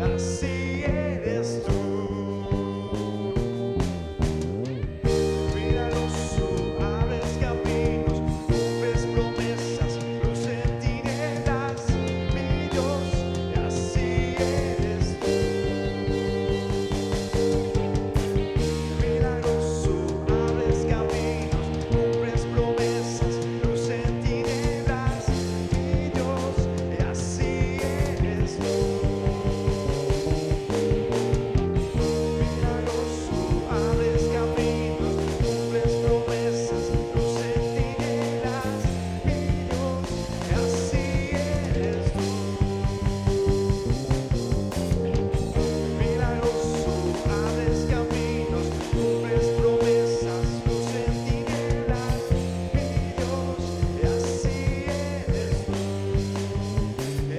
así eres tú. Milagroso, abres caminos, cumples promesas, luz en tinieblas, mi Dios, así eres tú. Milagroso, abres caminos, cumples promesas, luz en tinieblas, mi Dios, así eres tú. Milagroso, abres caminos, cumples promesas, luz en tinieblas, mi Dios, así eres tú. Milagroso, abres caminos, cumples promesas, luz en tinieblas, mi Dios, así eres tú.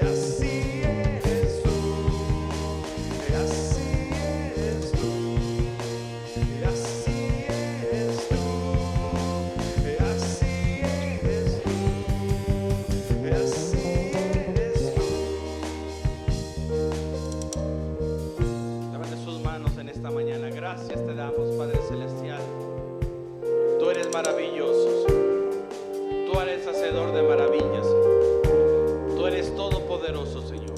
Así eres tú. Así eres tú. Así eres tú. Así eres tú. Así eres tú. Levante sus manos en esta mañana. Gracias te damos, Padre Celestial. Tú eres maravilloso, Señor. Tú eres hacedor de maravillas, Señor. Tú eres todopoderoso, Señor.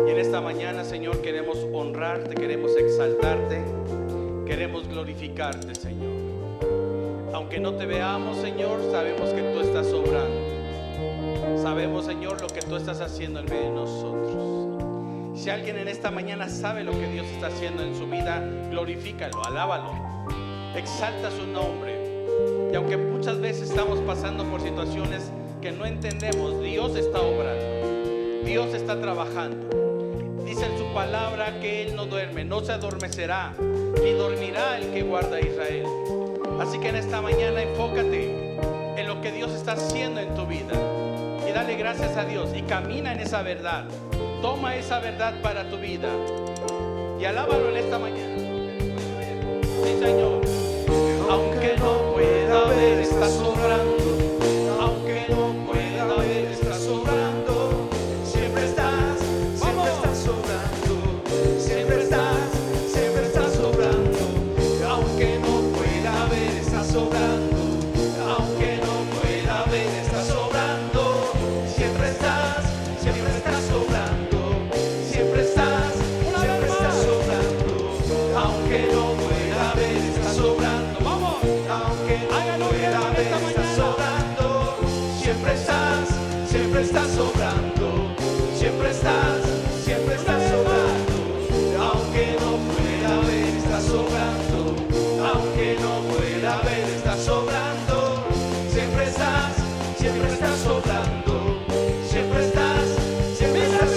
Y en esta mañana, Señor, queremos honrarte, queremos exaltarte, queremos glorificarte, Señor. Aunque no te veamos, Señor, sabemos que tú estás obrando. Sabemos, Señor, lo que tú estás haciendo en medio de nosotros. Si alguien en esta mañana sabe lo que Dios está haciendo en su vida, glorifícalo, alábalo, exalta su nombre. Y aunque muchas veces estamos pasando por situaciones que no entendemos, Dios está obrando, Dios está trabajando. Dice en su palabra que Él no duerme, no se adormecerá, ni dormirá el que guarda a Israel. Así que en esta mañana enfócate en lo que Dios está haciendo en tu vida y dale gracias a Dios y camina en esa verdad. Toma esa verdad para tu vida y alábalo en esta mañana. Sí, Señor. Aunque no pueda ver, estás obrando. Aunque no pueda ver, estás obrando. Siempre estás obrando. Siempre estás obrando. Aunque no pueda ver, estás obrando. Aunque no pueda ver, estás obrando. Siempre estás obrando. Siempre estás obrando. Aunque no pueda ver, estás obrando. Vamos. Aunque no pueda ver, estás obrando. Siempre estás obrando. Siempre estás obrando. Aunque no pueda ver, estás obrando. Aunque no pueda ver, estás obrando. Siempre estás obrando. Siempre estás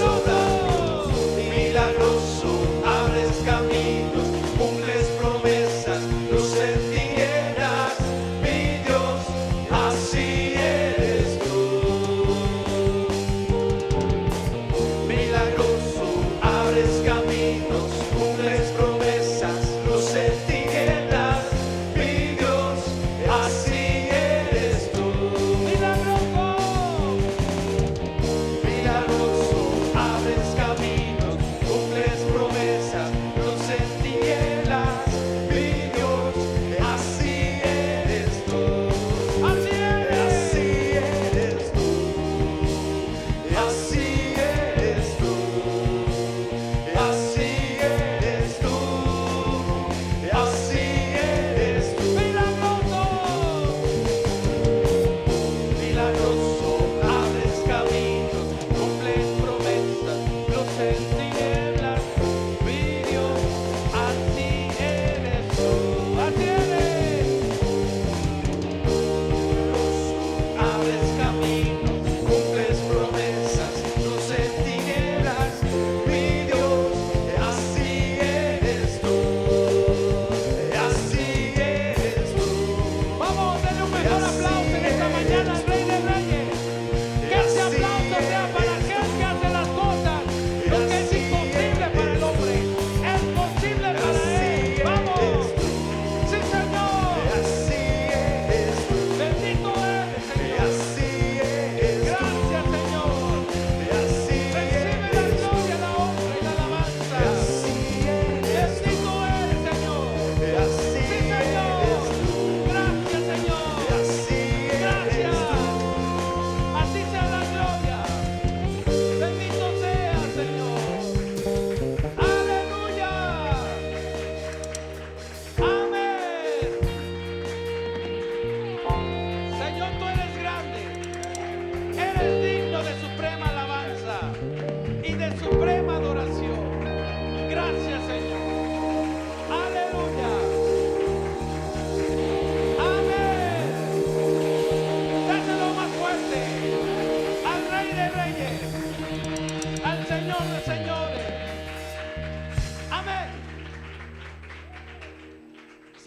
obrando. Milagroso, abres caminos, cumples promesas, luz en tinieblas, mi Dios, así eres tú. Milagroso, abres caminos, cumples promesas, luz en tinieblas, mi Dios, así eres tú. Milagroso, abres caminos, cumples promesas, luz en tinieblas, mi Dios, así eres tú. Así eres tú. Así eres tú. Así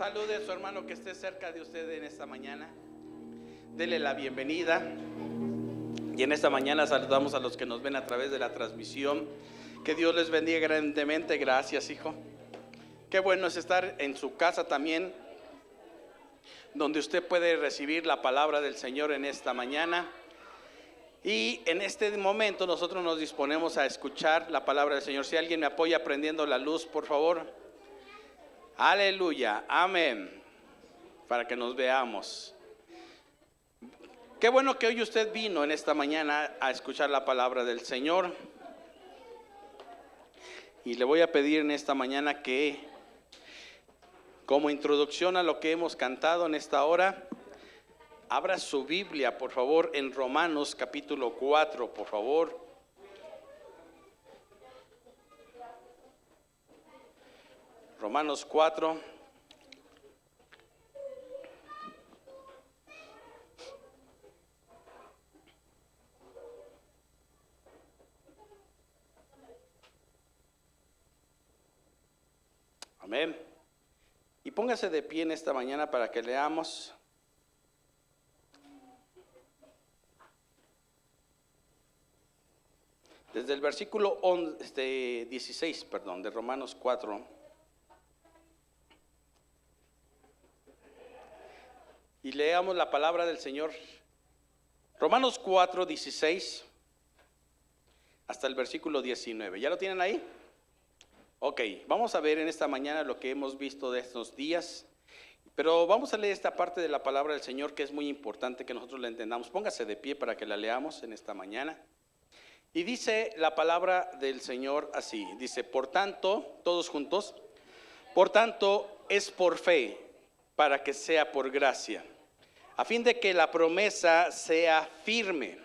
Salude a su hermano que esté cerca de usted en esta mañana. Dele la bienvenida. Y en esta mañana saludamos a los que nos ven a través de la transmisión. Que Dios les bendiga grandemente. Gracias, hijo. Qué bueno es estar en su casa también, donde usted puede recibir la palabra del Señor en esta mañana. Y en este momento nosotros nos disponemos a escuchar la palabra del Señor. Si alguien me apoya prendiendo la luz, por favor. Aleluya, amén. Para que nos veamos. Qué bueno que hoy usted vino en esta mañana a escuchar la palabra del Señor. Y le voy a pedir en esta mañana que, como introducción a lo que hemos cantado en esta hora, abra su Biblia, por favor, en Romanos capítulo 4, por favor. Romanos 4. Amén. Y póngase de pie en esta mañana para que leamos. Desde el versículo 16, de Romanos 4. Y leamos la palabra del Señor. Romanos 4, 16 hasta el versículo 19. ¿Ya lo tienen ahí? Ok, vamos a ver en esta mañana lo que hemos visto de estos días. Pero vamos a leer esta parte de la palabra del Señor que es muy importante que nosotros la entendamos. Póngase de pie para que la leamos en esta mañana. Y dice la palabra del Señor así. Dice, por tanto, todos juntos, por tanto es por fe, para que sea por gracia, a fin de que la promesa sea firme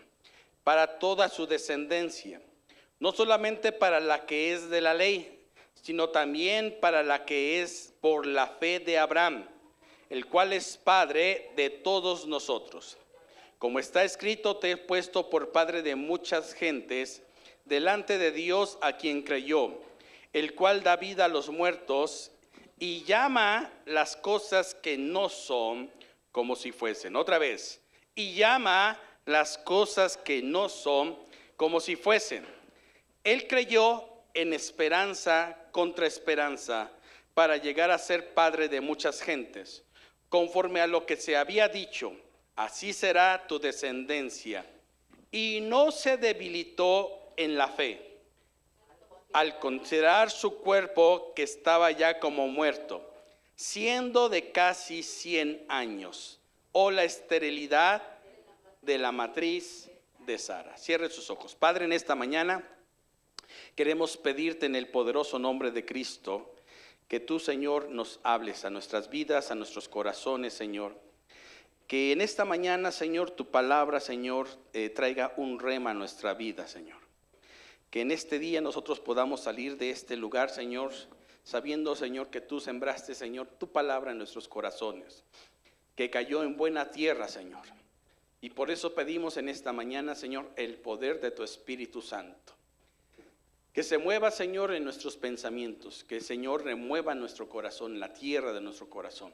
para toda su descendencia, no solamente para la que es de la ley, sino también para la que es por la fe de Abraham, el cual es Padre de todos nosotros. Como está escrito, te he puesto por padre de muchas gentes, delante de Dios a quien creyó, el cual da vida a los muertos y llama las cosas que no son como si fuesen. Otra vez, y llama las cosas que no son como si fuesen. Él creyó en esperanza contra esperanza, para llegar a ser padre de muchas gentes, conforme a lo que se había dicho, así será tu descendencia. Y no se debilitó en la fe, al considerar su cuerpo que estaba ya como muerto, siendo de casi 100 años, o la esterilidad de la matriz de Sara. Cierre sus ojos. Padre, en esta mañana queremos pedirte en el poderoso nombre de Cristo que tú, Señor, nos hables a nuestras vidas, a nuestros corazones, Señor. Que en esta mañana, Señor, tu palabra, Señor, traiga un rema a nuestra vida, Señor. Que en este día nosotros podamos salir de este lugar, Señor, sabiendo, Señor, que tú sembraste, Señor, tu palabra en nuestros corazones, que cayó en buena tierra, Señor. Y por eso pedimos en esta mañana, Señor, el poder de tu Espíritu Santo. Que se mueva, Señor, en nuestros pensamientos, que el Señor remueva nuestro corazón, la tierra de nuestro corazón.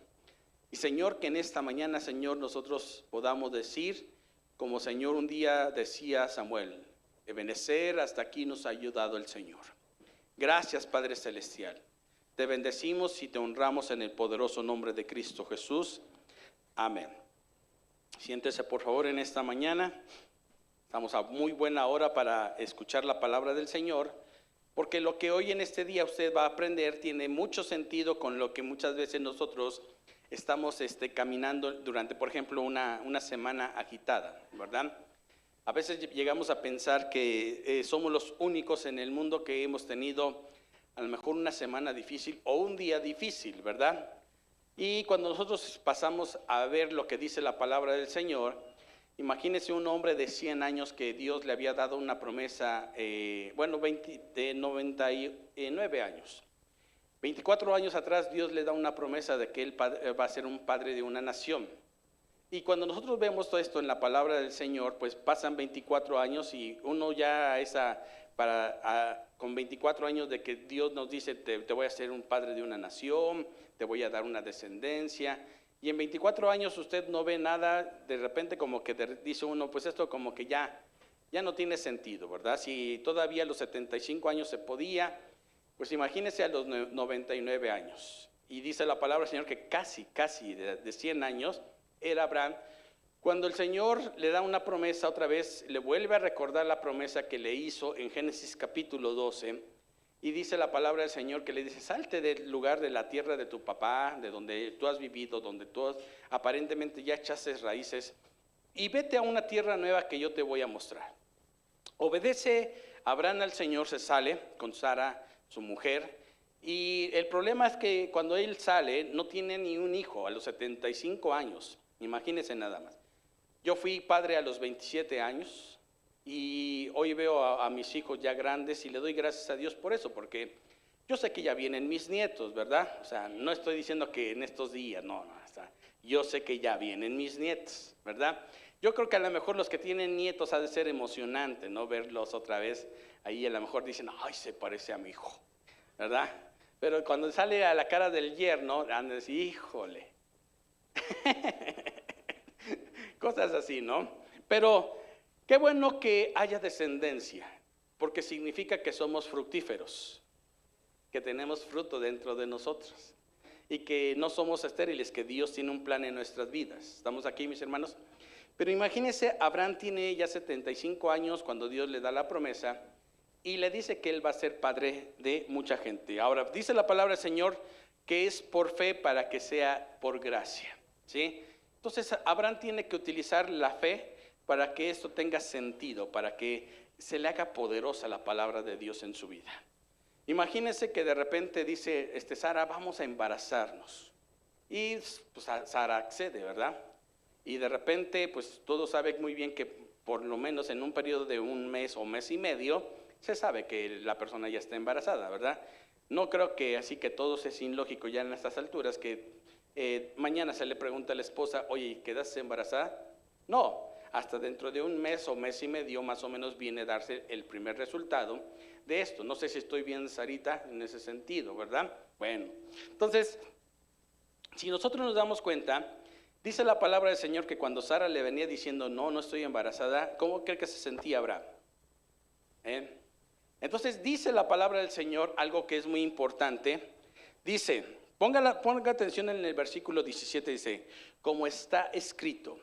Y Señor, que en esta mañana, Señor, nosotros podamos decir, como Señor un día decía Samuel, Ebenecer, hasta aquí nos ha ayudado el Señor. Gracias, Padre Celestial. Te bendecimos y te honramos en el poderoso nombre de Cristo Jesús. Amén. Siéntese por favor en esta mañana. Estamos a muy buena hora para escuchar la palabra del Señor, porque lo que hoy en este día usted va a aprender tiene mucho sentido con lo que muchas veces nosotros estamos caminando durante, por ejemplo, una semana agitada, ¿verdad? A veces llegamos a pensar que somos los únicos en el mundo que hemos tenido a lo mejor una semana difícil o un día difícil, ¿verdad? Y cuando nosotros pasamos a ver lo que dice la palabra del Señor, imagínese un hombre de 100 años que Dios le había dado una promesa, de 99 años. 24 años atrás Dios le da una promesa de que él va a ser un padre de una nación. Y cuando nosotros vemos todo esto en la palabra del Señor, pues pasan 24 años y uno ya a esa con 24 años de que Dios nos dice, te voy a hacer un padre de una nación, te voy a dar una descendencia. Y en 24 años usted no ve nada, de repente como que dice uno, pues esto como que ya no tiene sentido, ¿verdad? Si todavía a los 75 años se podía, pues imagínese a los 99 años. Y dice la palabra del Señor que casi de 100 años era Abraham. Cuando el Señor le da una promesa otra vez, le vuelve a recordar la promesa que le hizo en Génesis capítulo 12, y dice la palabra del Señor que le dice, salte del lugar de la tierra de tu papá, de donde tú has vivido, donde tú aparentemente ya echaste raíces, y vete a una tierra nueva que yo te voy a mostrar. Obedece Abraham al Señor, se sale con Sara, su mujer, y el problema es que cuando él sale no tiene ni un hijo a los 75 años, imagínense nada más. Yo fui padre a los 27 años y hoy veo a mis hijos ya grandes y le doy gracias a Dios por eso, porque yo sé que ya vienen mis nietos, ¿verdad? O sea, no estoy diciendo que en estos días, no, o sea, yo sé que ya vienen mis nietos, ¿verdad? Yo creo que a lo mejor los que tienen nietos ha de ser emocionante, ¿no? Verlos otra vez, ahí a lo mejor dicen, ay, se parece a mi hijo, ¿verdad? Pero cuando sale a la cara del yerno, han de decir, híjole. Cosas así, ¿no? Pero qué bueno que haya descendencia, porque significa que somos fructíferos, que tenemos fruto dentro de nosotros y que no somos estériles, que Dios tiene un plan en nuestras vidas. ¿Estamos aquí, mis hermanos? Pero imagínense, Abraham tiene ya 75 años cuando Dios le da la promesa y le dice que él va a ser padre de mucha gente. Ahora, dice la palabra del Señor que es por fe para que sea por gracia, ¿sí? Entonces, Abraham tiene que utilizar la fe para que esto tenga sentido, para que se le haga poderosa la palabra de Dios en su vida. Imagínense que de repente dice, Sara, vamos a embarazarnos. Y pues Sara accede, ¿verdad? Y de repente, pues todos saben muy bien que por lo menos en un periodo de un mes o mes y medio, se sabe que la persona ya está embarazada, ¿verdad? No creo que así que todo es ilógico ya en estas alturas, que mañana se le pregunta a la esposa, oye, ¿quedaste embarazada? No, hasta dentro de un mes o mes y medio más o menos viene a darse el primer resultado de esto. No sé si estoy bien, Sarita, en ese sentido, ¿verdad? Bueno, entonces, si nosotros nos damos cuenta, dice la palabra del Señor que cuando Sara le venía diciendo, no estoy embarazada, ¿cómo cree que se sentía Abraham? Entonces dice la palabra del Señor algo que es muy importante. Dice, ponga atención en el versículo 17, dice, como está escrito,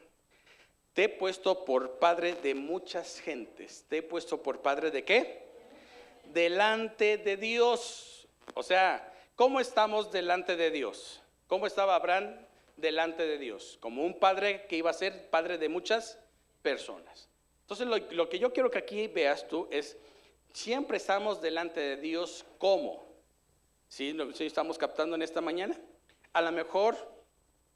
te he puesto por padre de muchas gentes. ¿Te he puesto por padre de qué? Delante de Dios. O sea, ¿cómo estamos delante de Dios? ¿Cómo estaba Abraham delante de Dios? Como un padre que iba a ser padre de muchas personas. Entonces lo que yo quiero que aquí veas tú es, siempre estamos delante de Dios como. ¿Sí estamos captando en esta mañana? A lo mejor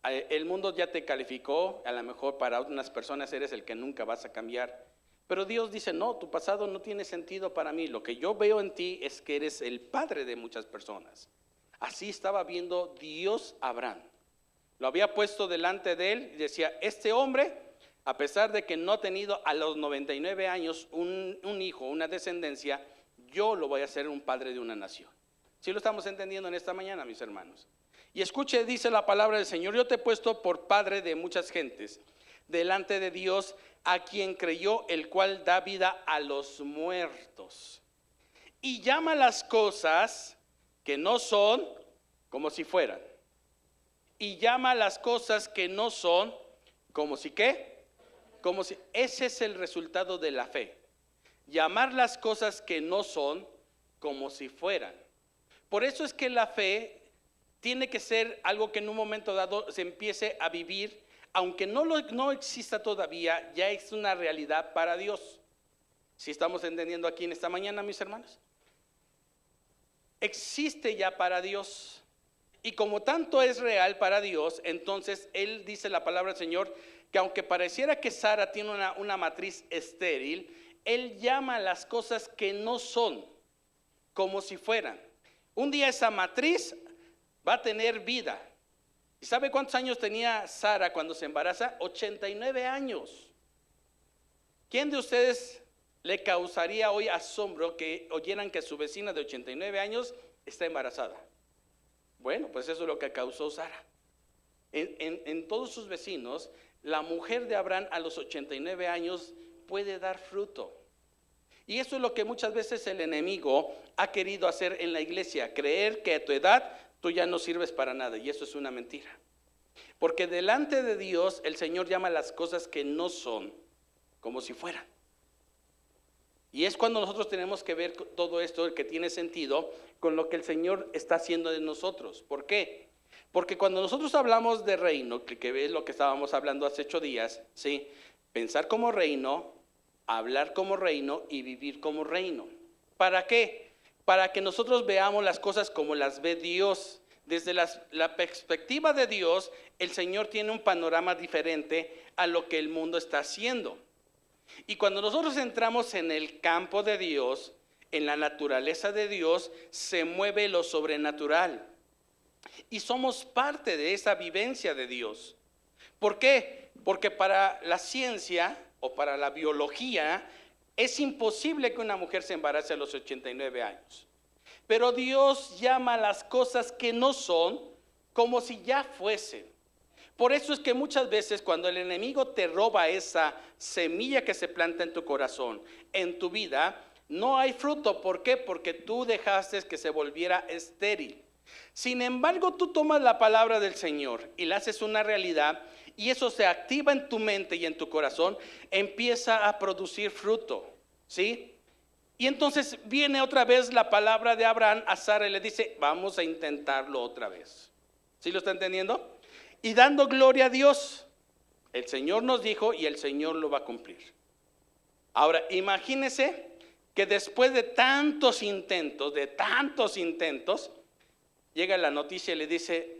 el mundo ya te calificó, a lo mejor para unas personas eres el que nunca vas a cambiar. Pero Dios dice, no, tu pasado no tiene sentido para mí. Lo que yo veo en ti es que eres el padre de muchas personas. Así estaba viendo Dios a Abraham. Lo había puesto delante de él y decía, este hombre, a pesar de que no ha tenido a los 99 años un hijo, una descendencia, yo lo voy a hacer un padre de una nación. ¿Sí lo estamos entendiendo en esta mañana, mis hermanos? Y escuche, dice la palabra del Señor, yo te he puesto por padre de muchas gentes, delante de Dios, a quien creyó, el cual da vida a los muertos. Y llama las cosas que no son como si fueran. Y llama las cosas que no son como si ¿qué? Como si, ese es el resultado de la fe. Llamar las cosas que no son como si fueran. Por eso es que la fe tiene que ser algo que en un momento dado se empiece a vivir, aunque no exista todavía, ya es una realidad para Dios. ¿Sí estamos entendiendo aquí en esta mañana, mis hermanos? Existe ya para Dios. Y como tanto es real para Dios, entonces Él dice la palabra del Señor, que aunque pareciera que Sara tiene una matriz estéril, Él llama a las cosas que no son como si fueran. Un día esa matriz va a tener vida. ¿Y sabe cuántos años tenía Sara cuando se embaraza? 89 años. ¿Quién de ustedes le causaría hoy asombro que oyeran que su vecina de 89 años está embarazada. Bueno, pues eso es lo que causó Sara. En todos sus vecinos, la mujer de Abraham a los 89 años puede dar fruto. Y eso es lo que muchas veces el enemigo ha querido hacer en la iglesia, creer que a tu edad tú ya no sirves para nada, y eso es una mentira. Porque delante de Dios el Señor llama las cosas que no son como si fueran. Y es cuando nosotros tenemos que ver todo esto que tiene sentido con lo que el Señor está haciendo de nosotros. ¿Por qué? Porque cuando nosotros hablamos de reino, que es lo que estábamos hablando hace 8 días, ¿sí? Pensar como reino, hablar como reino y vivir como reino. ¿Para qué? Para que nosotros veamos las cosas como las ve Dios. Desde la perspectiva de Dios, el Señor tiene un panorama diferente a lo que el mundo está haciendo. Y cuando nosotros entramos en el campo de Dios, en la naturaleza de Dios, se mueve lo sobrenatural. Y somos parte de esa vivencia de Dios. ¿Por qué? Porque para la ciencia o para la biología es imposible que una mujer se embarace a los 89 años. Pero Dios llama las cosas que no son como si ya fuesen. Por eso es que muchas veces cuando el enemigo te roba esa semilla que se planta en tu corazón, en tu vida, no hay fruto. ¿Por qué? Porque tú dejaste que se volviera estéril. Sin embargo, tú tomas la palabra del Señor y la haces una realidad, y eso se activa en tu mente y en tu corazón, empieza a producir fruto, ¿sí? Y entonces viene otra vez la palabra de Abraham a Sara y le dice, vamos a intentarlo otra vez. ¿Sí lo está entendiendo? Y dando gloria a Dios, el Señor nos dijo y el Señor lo va a cumplir. Ahora, imagínese que después de tantos intentos, llega la noticia y le dice,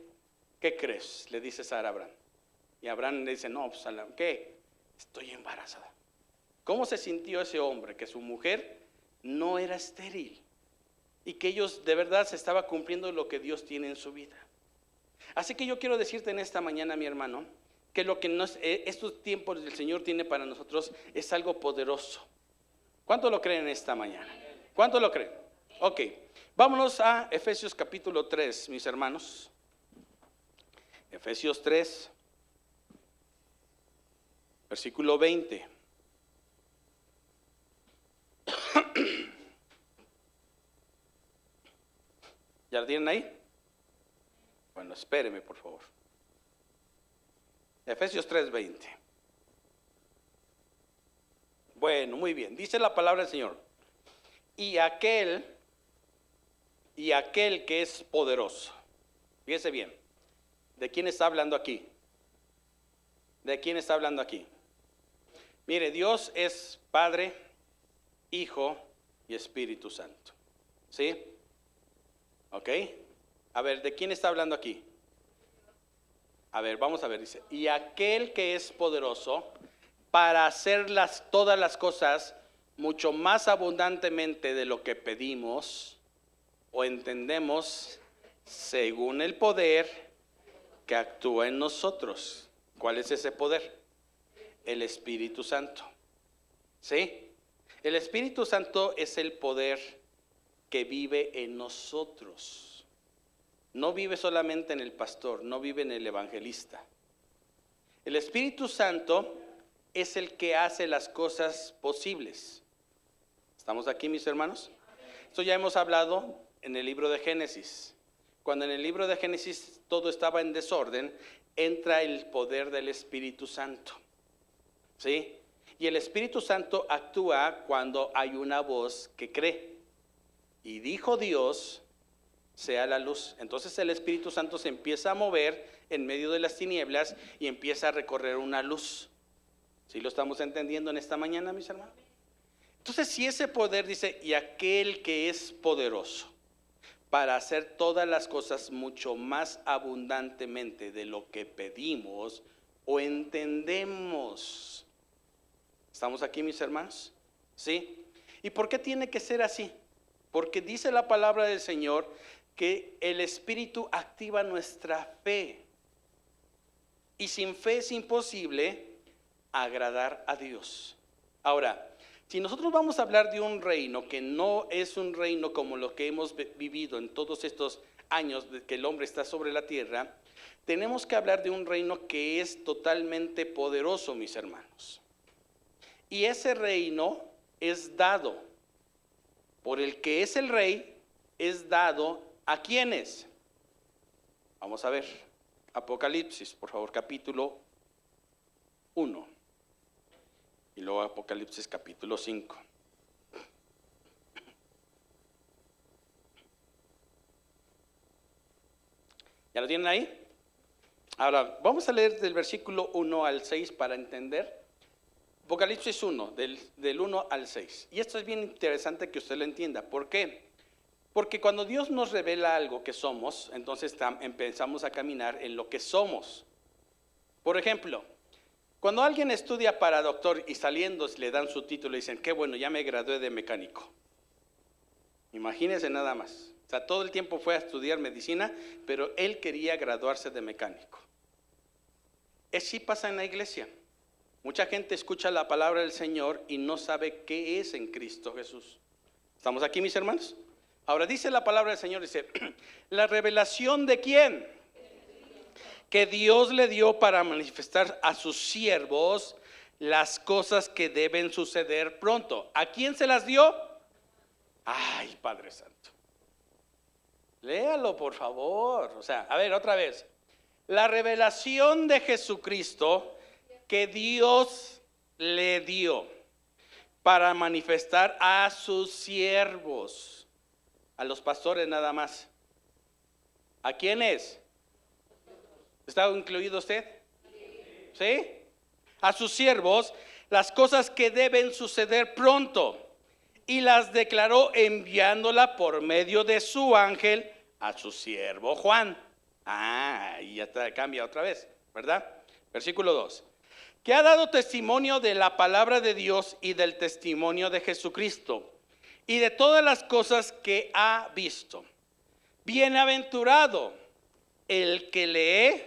¿qué crees? Le dice Sara a Abraham. Y Abraham le dice, no, pues, ¿qué? Estoy embarazada. ¿Cómo se sintió ese hombre? Que su mujer no era estéril y que ellos de verdad se estaba cumpliendo lo que Dios tiene en su vida. Así que yo quiero decirte en esta mañana, mi hermano, que lo que estos tiempos del Señor tiene para nosotros es algo poderoso. ¿Cuánto lo creen en esta mañana? ¿Cuánto lo creen? Ok, vámonos a Efesios capítulo 3, mis hermanos. Efesios 3, versículo 20. ¿Ya lo tienen ahí? Bueno, espéreme, por favor. Efesios 3:20. Bueno, muy bien. Dice la palabra del Señor. Y aquel que es poderoso. Fíjese bien. ¿De quién está hablando aquí? ¿De quién está hablando aquí? Mire, Dios es Padre, Hijo y Espíritu Santo. ¿Sí? ¿Ok? A ver, ¿de quién está hablando aquí? A ver, vamos a ver, dice, y aquel que es poderoso para hacer todas las cosas mucho más abundantemente de lo que pedimos o entendemos, según el poder que actúa en nosotros. ¿Cuál es ese poder? El Espíritu Santo. ¿Sí? El Espíritu Santo es el poder que vive en nosotros. No vive solamente en el pastor, no vive en el evangelista. El Espíritu Santo es el que hace las cosas posibles. ¿Estamos aquí, mis hermanos? Esto ya hemos hablado en el libro de Génesis. Cuando en el libro de Génesis todo estaba en desorden, entra el poder del Espíritu Santo. ¿Sí? Y el Espíritu Santo actúa cuando hay una voz que cree. Y dijo Dios, sea la luz. Entonces el Espíritu Santo se empieza a mover en medio de las tinieblas y empieza a recorrer una luz. ¿Sí lo estamos entendiendo en esta mañana, mis hermanos? Entonces, si ese poder dice, y aquel que es poderoso para hacer todas las cosas mucho más abundantemente de lo que pedimos o entendemos. ¿Estamos aquí, mis hermanos? ¿Sí? ¿Y por qué tiene que ser así? Porque dice la palabra del Señor que el Espíritu activa nuestra fe. Y sin fe es imposible agradar a Dios. Ahora, Si nosotros vamos a hablar de un reino que no es un reino como lo que hemos vivido en todos estos años de que el hombre está sobre la tierra, tenemos que hablar de un reino que es totalmente poderoso, mis hermanos. Y ese reino es dado por el que es el rey, es dado a quienes. Vamos a ver, Apocalipsis, por favor, capítulo 1. Y luego Apocalipsis capítulo 5. ¿Ya lo tienen ahí? Ahora, vamos a leer del versículo 1 al 6 para entender. Apocalipsis 1, del 1 al 6. Y esto es bien interesante que usted lo entienda. ¿Por qué? Porque cuando Dios nos revela algo que somos, entonces empezamos a caminar en lo que somos. Por ejemplo, cuando alguien estudia para doctor y saliendo le dan su título y dicen, qué bueno, ya me gradué de mecánico. Imagínense nada más. O sea, todo el tiempo fue a estudiar medicina, pero él quería graduarse de mecánico. Así pasa en la iglesia. Mucha gente escucha la palabra del Señor y no sabe qué es en Cristo Jesús. ¿Estamos aquí, mis hermanos? Ahora dice la palabra del Señor, dice, la revelación de quién? Que Dios le dio para manifestar a sus siervos las cosas que deben suceder pronto. ¿A quién se las dio? Ay, Padre Santo. Léalo, por favor. O sea, a ver, otra vez. La revelación de Jesucristo que Dios le dio para manifestar a sus siervos. A los pastores nada más. ¿A quiénes? ¿Está incluido usted? ¿Sí? A sus siervos las cosas que deben suceder pronto, y las declaró enviándola por medio de su ángel a su siervo Juan. Y ya está, cambia otra vez, ¿verdad? Versículo 2. Que ha dado testimonio de la palabra de Dios y del testimonio de Jesucristo y de todas las cosas que ha visto. Bienaventurado el que lee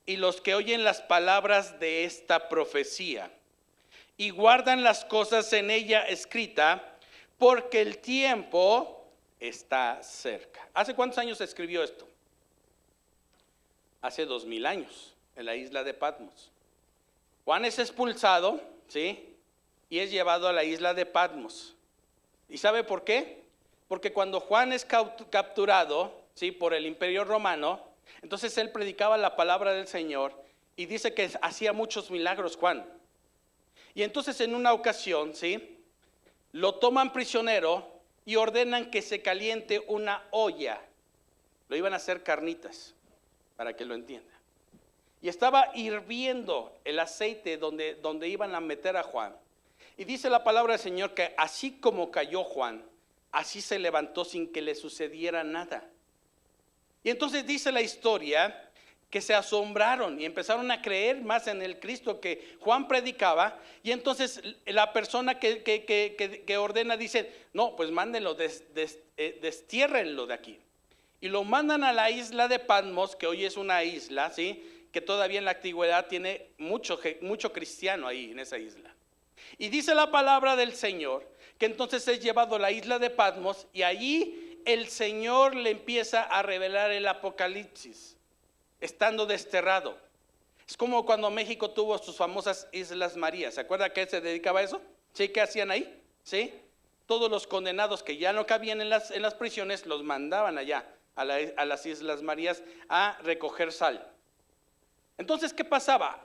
y los que oyen las palabras de esta profecía y guardan las cosas en ella escrita, porque el tiempo está cerca. ¿Hace cuántos años se escribió esto? Hace 2000 años, en la isla de Patmos. Juan es expulsado, ¿sí? Y es llevado a la isla de Patmos. ¿Y sabe por qué? Porque cuando Juan es capturado, ¿sí? Por el Imperio Romano, entonces él predicaba la palabra del Señor y dice que hacía muchos milagros Juan. Y entonces en una ocasión, ¿sí? Lo toman prisionero y ordenan que se caliente una olla. Lo iban a hacer carnitas, para que lo entienda. Y estaba hirviendo el aceite donde iban a meter a Juan. Y dice la palabra del Señor que así como cayó Juan, así se levantó sin que le sucediera nada. Y entonces dice la historia que se asombraron y empezaron a creer más en el Cristo que Juan predicaba. Y entonces la persona que ordena dice, no, pues mándenlo, destiérrenlo de aquí. Y lo mandan a la isla de Patmos, que hoy es una isla, ¿sí? Que todavía en la antigüedad tiene mucho cristiano ahí en esa isla. Y dice la palabra del Señor que entonces es llevado a la isla de Patmos y allí el Señor le empieza a revelar el Apocalipsis, estando desterrado. Es como cuando México tuvo sus famosas Islas Marías. ¿Se acuerda a qué se dedicaba a eso? ¿Sí? ¿Qué hacían ahí? ¿Sí? Todos los condenados que ya no cabían en las prisiones los mandaban allá a las Islas Marías a recoger sal. Entonces, ¿qué pasaba?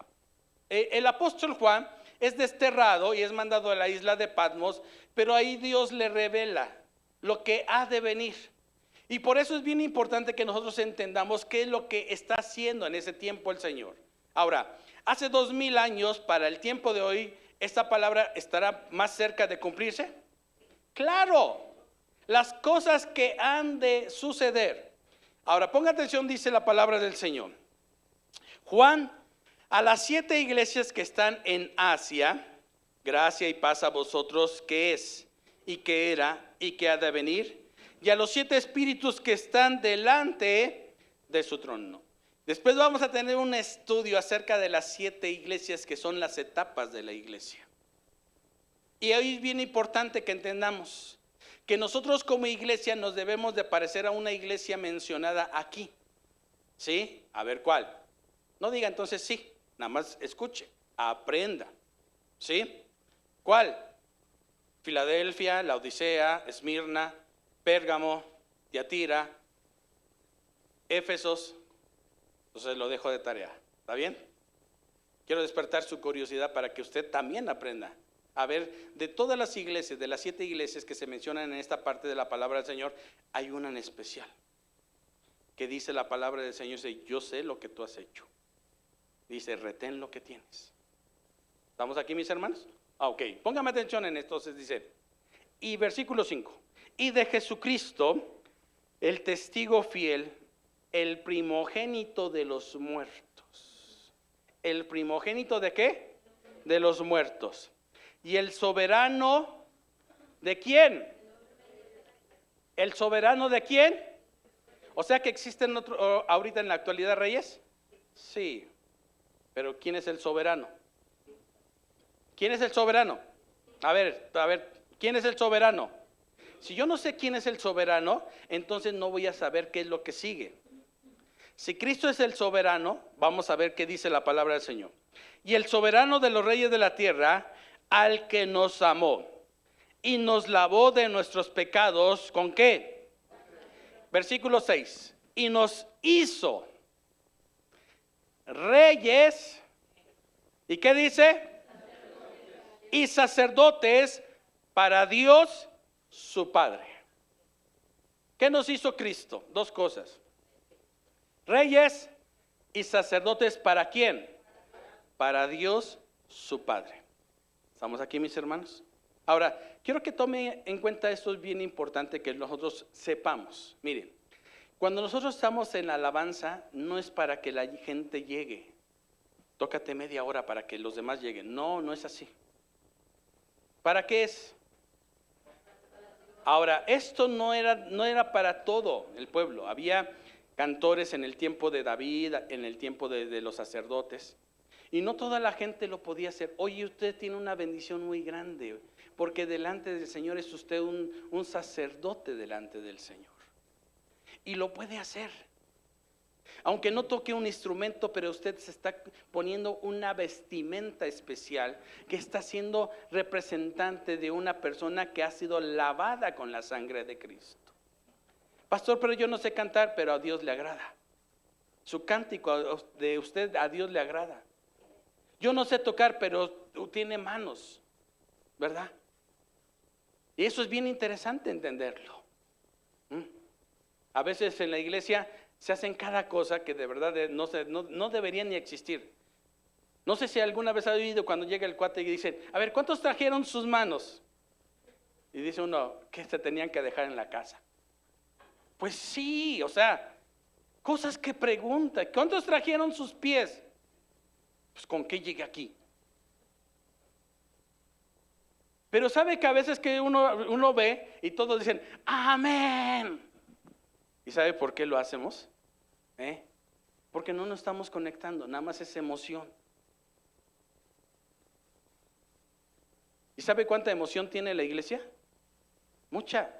El apóstol Juan es desterrado y es mandado a la isla de Patmos, pero ahí Dios le revela lo que ha de venir. Y por eso es bien importante que nosotros entendamos qué es lo que está haciendo en ese tiempo el Señor. Ahora, hace 2000 años, para el tiempo de hoy, ¿esta palabra estará más cerca de cumplirse? Claro, las cosas que han de suceder. Ahora, ponga atención, dice la palabra del Señor. Juan, a las 7 iglesias que están en Asia, gracia y paz a vosotros, que es, y que era, y que ha de venir, y a los 7 espíritus que están delante de su trono. Después vamos a tener un estudio acerca de las 7 iglesias que son las etapas de la iglesia. Y hoy es bien importante que entendamos que nosotros como iglesia nos debemos de parecer a una iglesia mencionada aquí. ¿Sí? A ver cuál. No diga entonces sí, nada más escuche, aprenda. ¿Sí? ¿Cuál? Filadelfia, Laodicea, Esmirna, Pérgamo, Tiatira, Éfesos. Entonces lo dejo de tarea. ¿Está bien? Quiero despertar su curiosidad para que usted también aprenda. A ver, de todas las iglesias, de las 7 iglesias que se mencionan en esta parte de la palabra del Señor, hay una en especial que dice la palabra del Señor, dice, yo sé lo que tú has hecho. Dice, retén lo que tienes. ¿Estamos aquí, mis hermanos? Ok, póngame atención en esto. Entonces dice, y versículo 5, y de Jesucristo, el testigo fiel, el primogénito de los muertos. ¿El primogénito de qué? De los muertos. ¿Y el soberano de quién? ¿El soberano de quién? O sea que existen ahorita en la actualidad reyes. Sí, pero ¿quién es el soberano? ¿Quién es el soberano? A ver, ¿quién es el soberano? Si yo no sé quién es el soberano, entonces no voy a saber qué es lo que sigue. Si Cristo es el soberano, vamos a ver qué dice la palabra del Señor. Y el soberano de los reyes de la tierra, al que nos amó y nos lavó de nuestros pecados, ¿con qué? Versículo 6. Y nos hizo reyes. ¿Y qué dice? Y sacerdotes para Dios su Padre. ¿Qué nos hizo Cristo? 2 cosas. Reyes y sacerdotes ¿para quién? Para Dios su Padre. ¿Estamos aquí, mis hermanos? Ahora, quiero que tome en cuenta esto, es bien importante que nosotros sepamos. Miren, cuando nosotros estamos en la alabanza, no es para que la gente llegue. Tócate media hora para que los demás lleguen. No, no es así. ¿Para qué es? Ahora, esto no era para todo el pueblo. Había cantores en el tiempo de David, en el tiempo de los sacerdotes. Y no toda la gente lo podía hacer. Oye, usted tiene una bendición muy grande, porque delante del Señor es usted un sacerdote delante del Señor. Y lo puede hacer. Aunque no toque un instrumento, pero usted se está poniendo una vestimenta especial que está siendo representante de una persona que ha sido lavada con la sangre de Cristo. Pastor, pero yo no sé cantar, pero a Dios le agrada. Su cántico de usted a Dios le agrada. Yo no sé tocar, pero tiene manos, ¿verdad? Y eso es bien interesante entenderlo. A veces en la iglesia se hacen cada cosa que de verdad no deberían ni existir. No sé si alguna vez ha oído cuando llega el cuate y dicen, a ver, ¿cuántos trajeron sus manos? Y dice uno, que se tenían que dejar en la casa. Pues sí, o sea, cosas que pregunta, ¿cuántos trajeron sus pies? Pues ¿con qué llegué aquí? Pero sabe que a veces que uno ve y todos dicen, amén. ¿Y sabe por qué lo hacemos? Porque no nos estamos conectando, nada más es emoción. ¿Y sabe cuánta emoción tiene la iglesia? Mucha.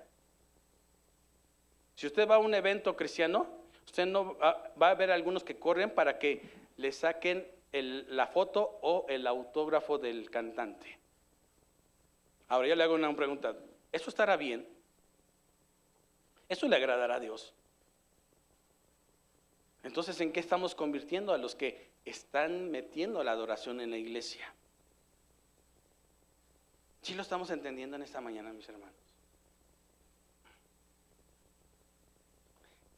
Si usted va a un evento cristiano, usted no va a ver algunos que corren para que le saquen la foto o el autógrafo del cantante. Ahora yo le hago una pregunta, ¿eso estará bien? ¿Eso le agradará a Dios? Entonces, ¿en qué estamos convirtiendo a los que están metiendo la adoración en la iglesia? ¿Sí lo estamos entendiendo en esta mañana, mis hermanos?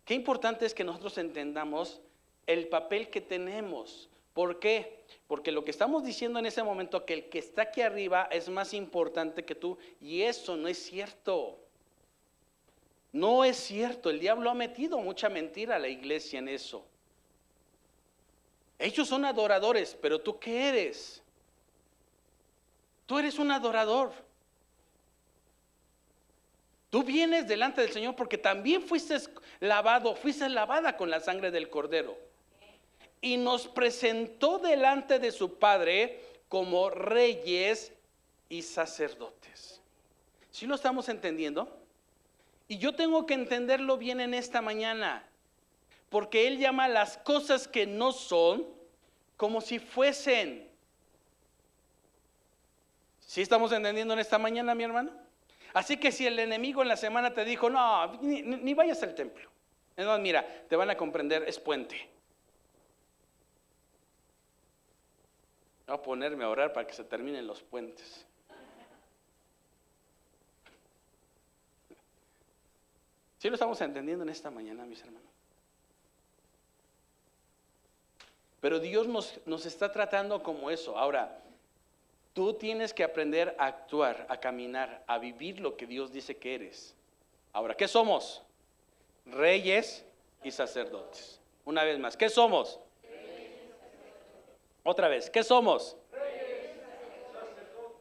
Qué importante es que nosotros entendamos el papel que tenemos. ¿Por qué? Porque lo que estamos diciendo en ese momento, que el que está aquí arriba es más importante que tú, y eso no es cierto. No es cierto, el diablo ha metido mucha mentira a la iglesia en eso. Ellos son adoradores, pero ¿tú qué eres? Tú eres un adorador. Tú vienes delante del Señor porque también fuiste lavada con la sangre del Cordero. Y nos presentó delante de su Padre como reyes y sacerdotes. ¿Sí lo estamos entendiendo? Y yo tengo que entenderlo bien en esta mañana, porque Él llama las cosas que no son como si fuesen. ¿Sí estamos entendiendo en esta mañana, mi hermano? Así que si el enemigo en la semana te dijo, no, ni vayas al templo. No, mira, te van a comprender, es puente. Voy a ponerme a orar para que se terminen los puentes. ¿Sí lo estamos entendiendo en esta mañana, mis hermanos? Pero Dios nos está tratando como eso. Ahora, tú tienes que aprender a actuar, a caminar, a vivir lo que Dios dice que eres. Ahora, ¿qué somos? Reyes y sacerdotes. Una vez más, ¿qué somos? Otra vez, ¿qué somos?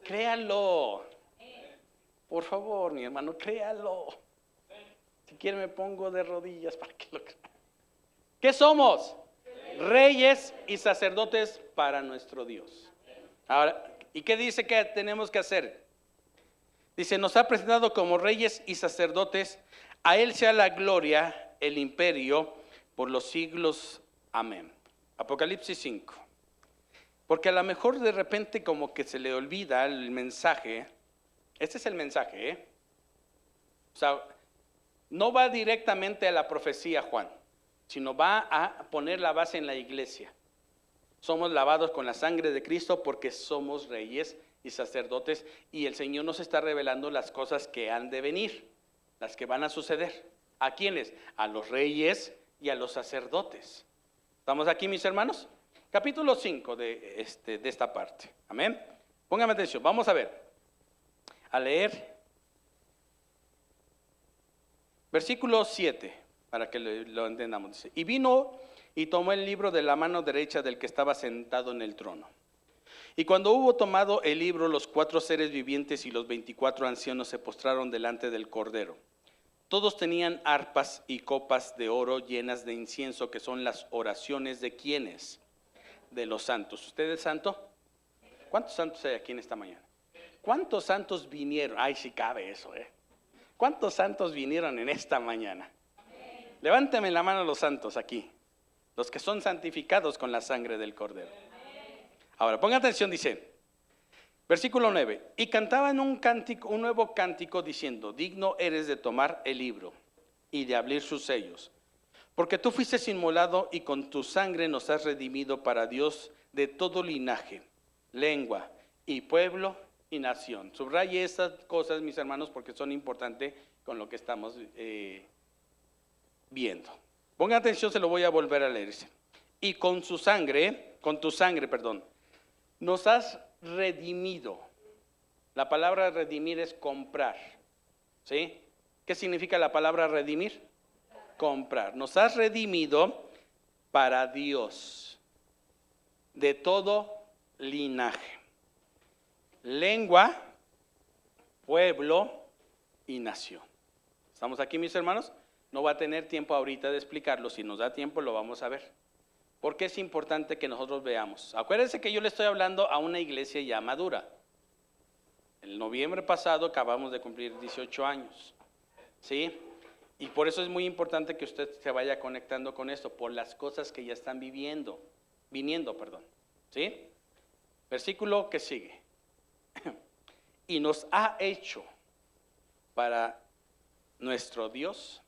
Créalo. Por favor, mi hermano, créalo. Si quiere me pongo de rodillas para que lo crea. ¿Qué somos? Reyes y sacerdotes para nuestro Dios. Ahora, ¿y qué dice que tenemos que hacer? Dice, nos ha presentado como reyes y sacerdotes, a Él sea la gloria, el imperio, por los siglos. Amén. Apocalipsis 5. Porque a lo mejor de repente como que se le olvida el mensaje. Este es el mensaje, ¿eh? O sea, no va directamente a la profecía, Juan, sino va a poner la base en la iglesia. Somos lavados con la sangre de Cristo porque somos reyes y sacerdotes, y el Señor nos está revelando las cosas que han de venir, las que van a suceder. ¿A quiénes? A los reyes y a los sacerdotes. ¿Estamos aquí, mis hermanos? Capítulo 5 de esta parte. Amén. Póngame atención, vamos a ver. A leer. Versículo 7, para que lo entendamos. Dice, y vino y tomó el libro de la mano derecha del que estaba sentado en el trono. Y cuando hubo tomado el libro, los 4 seres vivientes y los 24 ancianos se postraron delante del Cordero. Todos tenían arpas y copas de oro llenas de incienso, que son las oraciones de ¿quiénes? De los santos. ¿Usted es santo? ¿Cuántos santos hay aquí en esta mañana? ¿Cuántos santos vinieron? Ay, sí cabe eso, ¿Cuántos santos vinieron en esta mañana? Levánteme la mano los santos aquí, los que son santificados con la sangre del Cordero. Ahora, ponga atención, dice, versículo 9, y cantaban un nuevo cántico diciendo, digno eres de tomar el libro y de abrir sus sellos, porque tú fuiste inmolado y con tu sangre nos has redimido para Dios de todo linaje, lengua y pueblo y nación. Subraye estas cosas, mis hermanos, porque son importantes con lo que estamos viendo. Pongan atención, se lo voy a volver a leer. Y con tu sangre, nos has redimido. La palabra redimir es comprar. ¿Sí? ¿Qué significa la palabra redimir? Comprar. Nos has redimido para Dios de todo linaje, lengua, pueblo y nación. ¿Estamos aquí, mis hermanos? No va a tener tiempo ahorita de explicarlo. Si nos da tiempo lo vamos a ver. Porque es importante que nosotros veamos. Acuérdense que yo le estoy hablando a una iglesia ya madura. El noviembre pasado acabamos de cumplir 18 años. ¿Sí? Y por eso es muy importante que usted se vaya conectando con esto, por las cosas que ya están viniendo. ¿Sí? Versículo que sigue. Y nos ha hecho para nuestro Dios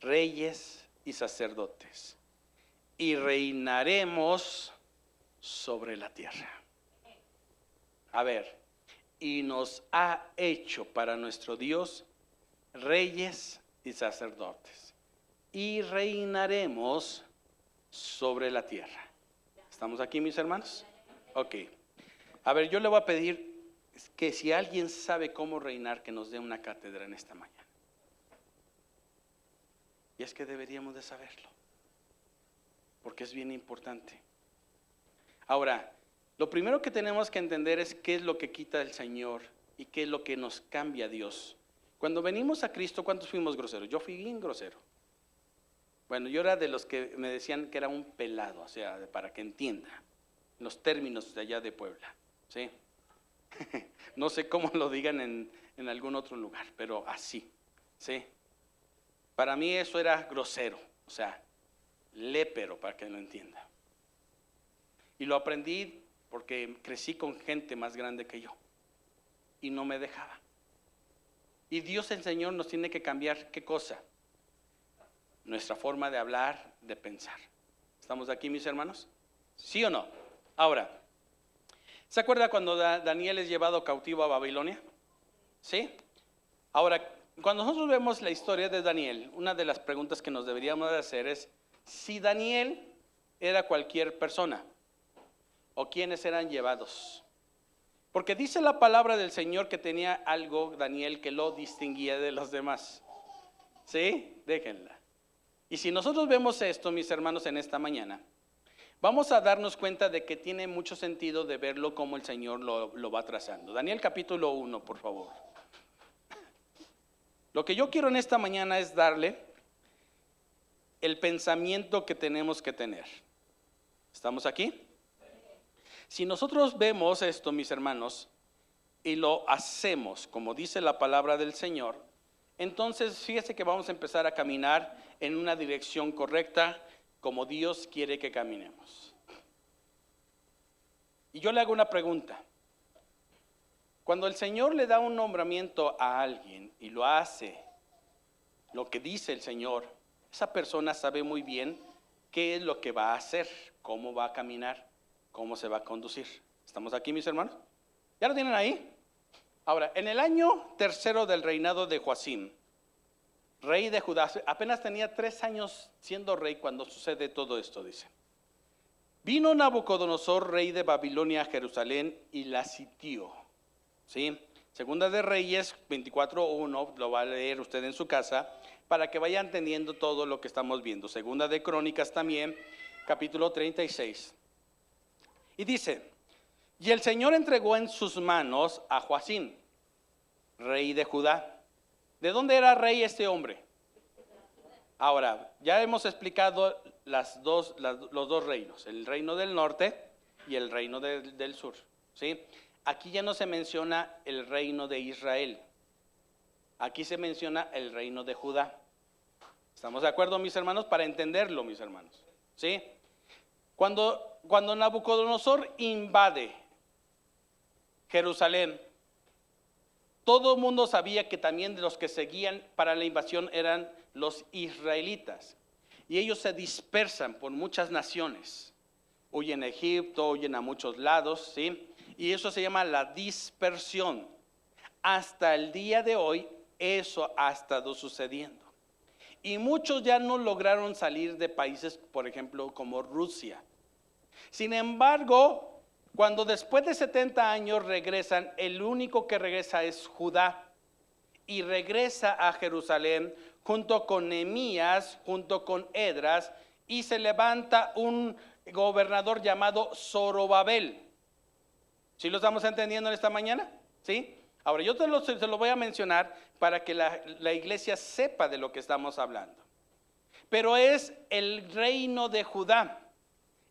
reyes y sacerdotes, y reinaremos sobre la tierra. A ver, y nos ha hecho para nuestro Dios reyes y sacerdotes, y reinaremos sobre la tierra. ¿Estamos aquí, mis hermanos? Ok. A ver, yo le voy a pedir que si alguien sabe cómo reinar, que nos dé una cátedra en esta mañana. Y es que deberíamos de saberlo, porque es bien importante. Ahora, lo primero que tenemos que entender es qué es lo que quita el Señor y qué es lo que nos cambia Dios. Cuando venimos a Cristo, ¿cuántos fuimos groseros? Yo fui bien grosero. Bueno, yo era de los que me decían que era un pelado, o sea, para que entienda los términos de allá de Puebla, ¿sí? No sé cómo lo digan en algún otro lugar, pero así, ¿sí? Para mí eso era grosero, o sea, lépero, para que lo entienda. Y lo aprendí porque crecí con gente más grande que yo y no me dejaba. Y Dios, el Señor, nos tiene que cambiar, ¿qué cosa? Nuestra forma de hablar, de pensar. ¿Estamos aquí, mis hermanos? ¿Sí o no? Ahora, ¿se acuerda cuando Daniel es llevado cautivo a Babilonia? ¿Sí? Ahora, cuando nosotros vemos la historia de Daniel, una de las preguntas que nos deberíamos de hacer es si Daniel era cualquier persona o quiénes eran llevados. Porque dice la palabra del Señor que tenía algo, Daniel, que lo distinguía de los demás. ¿Sí? Déjenla. Y si nosotros vemos esto, mis hermanos, en esta mañana, vamos a darnos cuenta de que tiene mucho sentido de verlo como el Señor lo va trazando. Daniel capítulo 1, por favor. Lo que yo quiero en esta mañana es darle el pensamiento que tenemos que tener. ¿Estamos aquí? Si nosotros vemos esto, mis hermanos, y lo hacemos como dice la palabra del Señor, entonces fíjese que vamos a empezar a caminar en una dirección correcta como Dios quiere que caminemos. Y yo le hago una pregunta. Cuando el Señor le da un nombramiento a alguien y lo hace lo que dice el Señor, esa persona sabe muy bien qué es lo que va a hacer, cómo va a caminar, cómo se va a conducir. ¿Estamos aquí, mis hermanos? ¿Ya lo tienen ahí? Ahora, en el año tercero del reinado de Joacim, rey de Judá, apenas tenía 3 años siendo rey cuando sucede todo esto, dice. Vino Nabucodonosor, rey de Babilonia, a Jerusalén y la sitió. ¿Sí? Segunda de Reyes 24:1, lo va a leer usted en su casa para que vaya entendiendo todo lo que estamos viendo. Segunda de Crónicas también, capítulo 36. Y dice, y el Señor entregó en sus manos a Joacim, rey de Judá. ¿De dónde era rey este hombre? Ahora, ya hemos explicado los dos reinos, el reino del norte y el reino del sur. ¿Sí? Aquí ya no se menciona el reino de Israel. Aquí se menciona el reino de Judá. ¿Estamos de acuerdo, mis hermanos? Para entenderlo, mis hermanos. ¿Sí? Cuando Nabucodonosor invade Jerusalén, todo el mundo sabía que también los que seguían para la invasión eran los israelitas. Y ellos se dispersan por muchas naciones. Huyen a Egipto, huyen a muchos lados, ¿sí? Y eso se llama la dispersión. Hasta el día de hoy, eso ha estado sucediendo. Y muchos ya no lograron salir de países, por ejemplo, como Rusia. Sin embargo, cuando después de 70 años regresan, el único que regresa es Judá. Y regresa a Jerusalén junto con Nehemías, junto con Esdras, y se levanta un gobernador llamado Zorobabel. ¿Sí lo estamos entendiendo en esta mañana? ¿Sí? Ahora yo se lo voy a mencionar para que la iglesia sepa de lo que estamos hablando. Pero es el reino de Judá.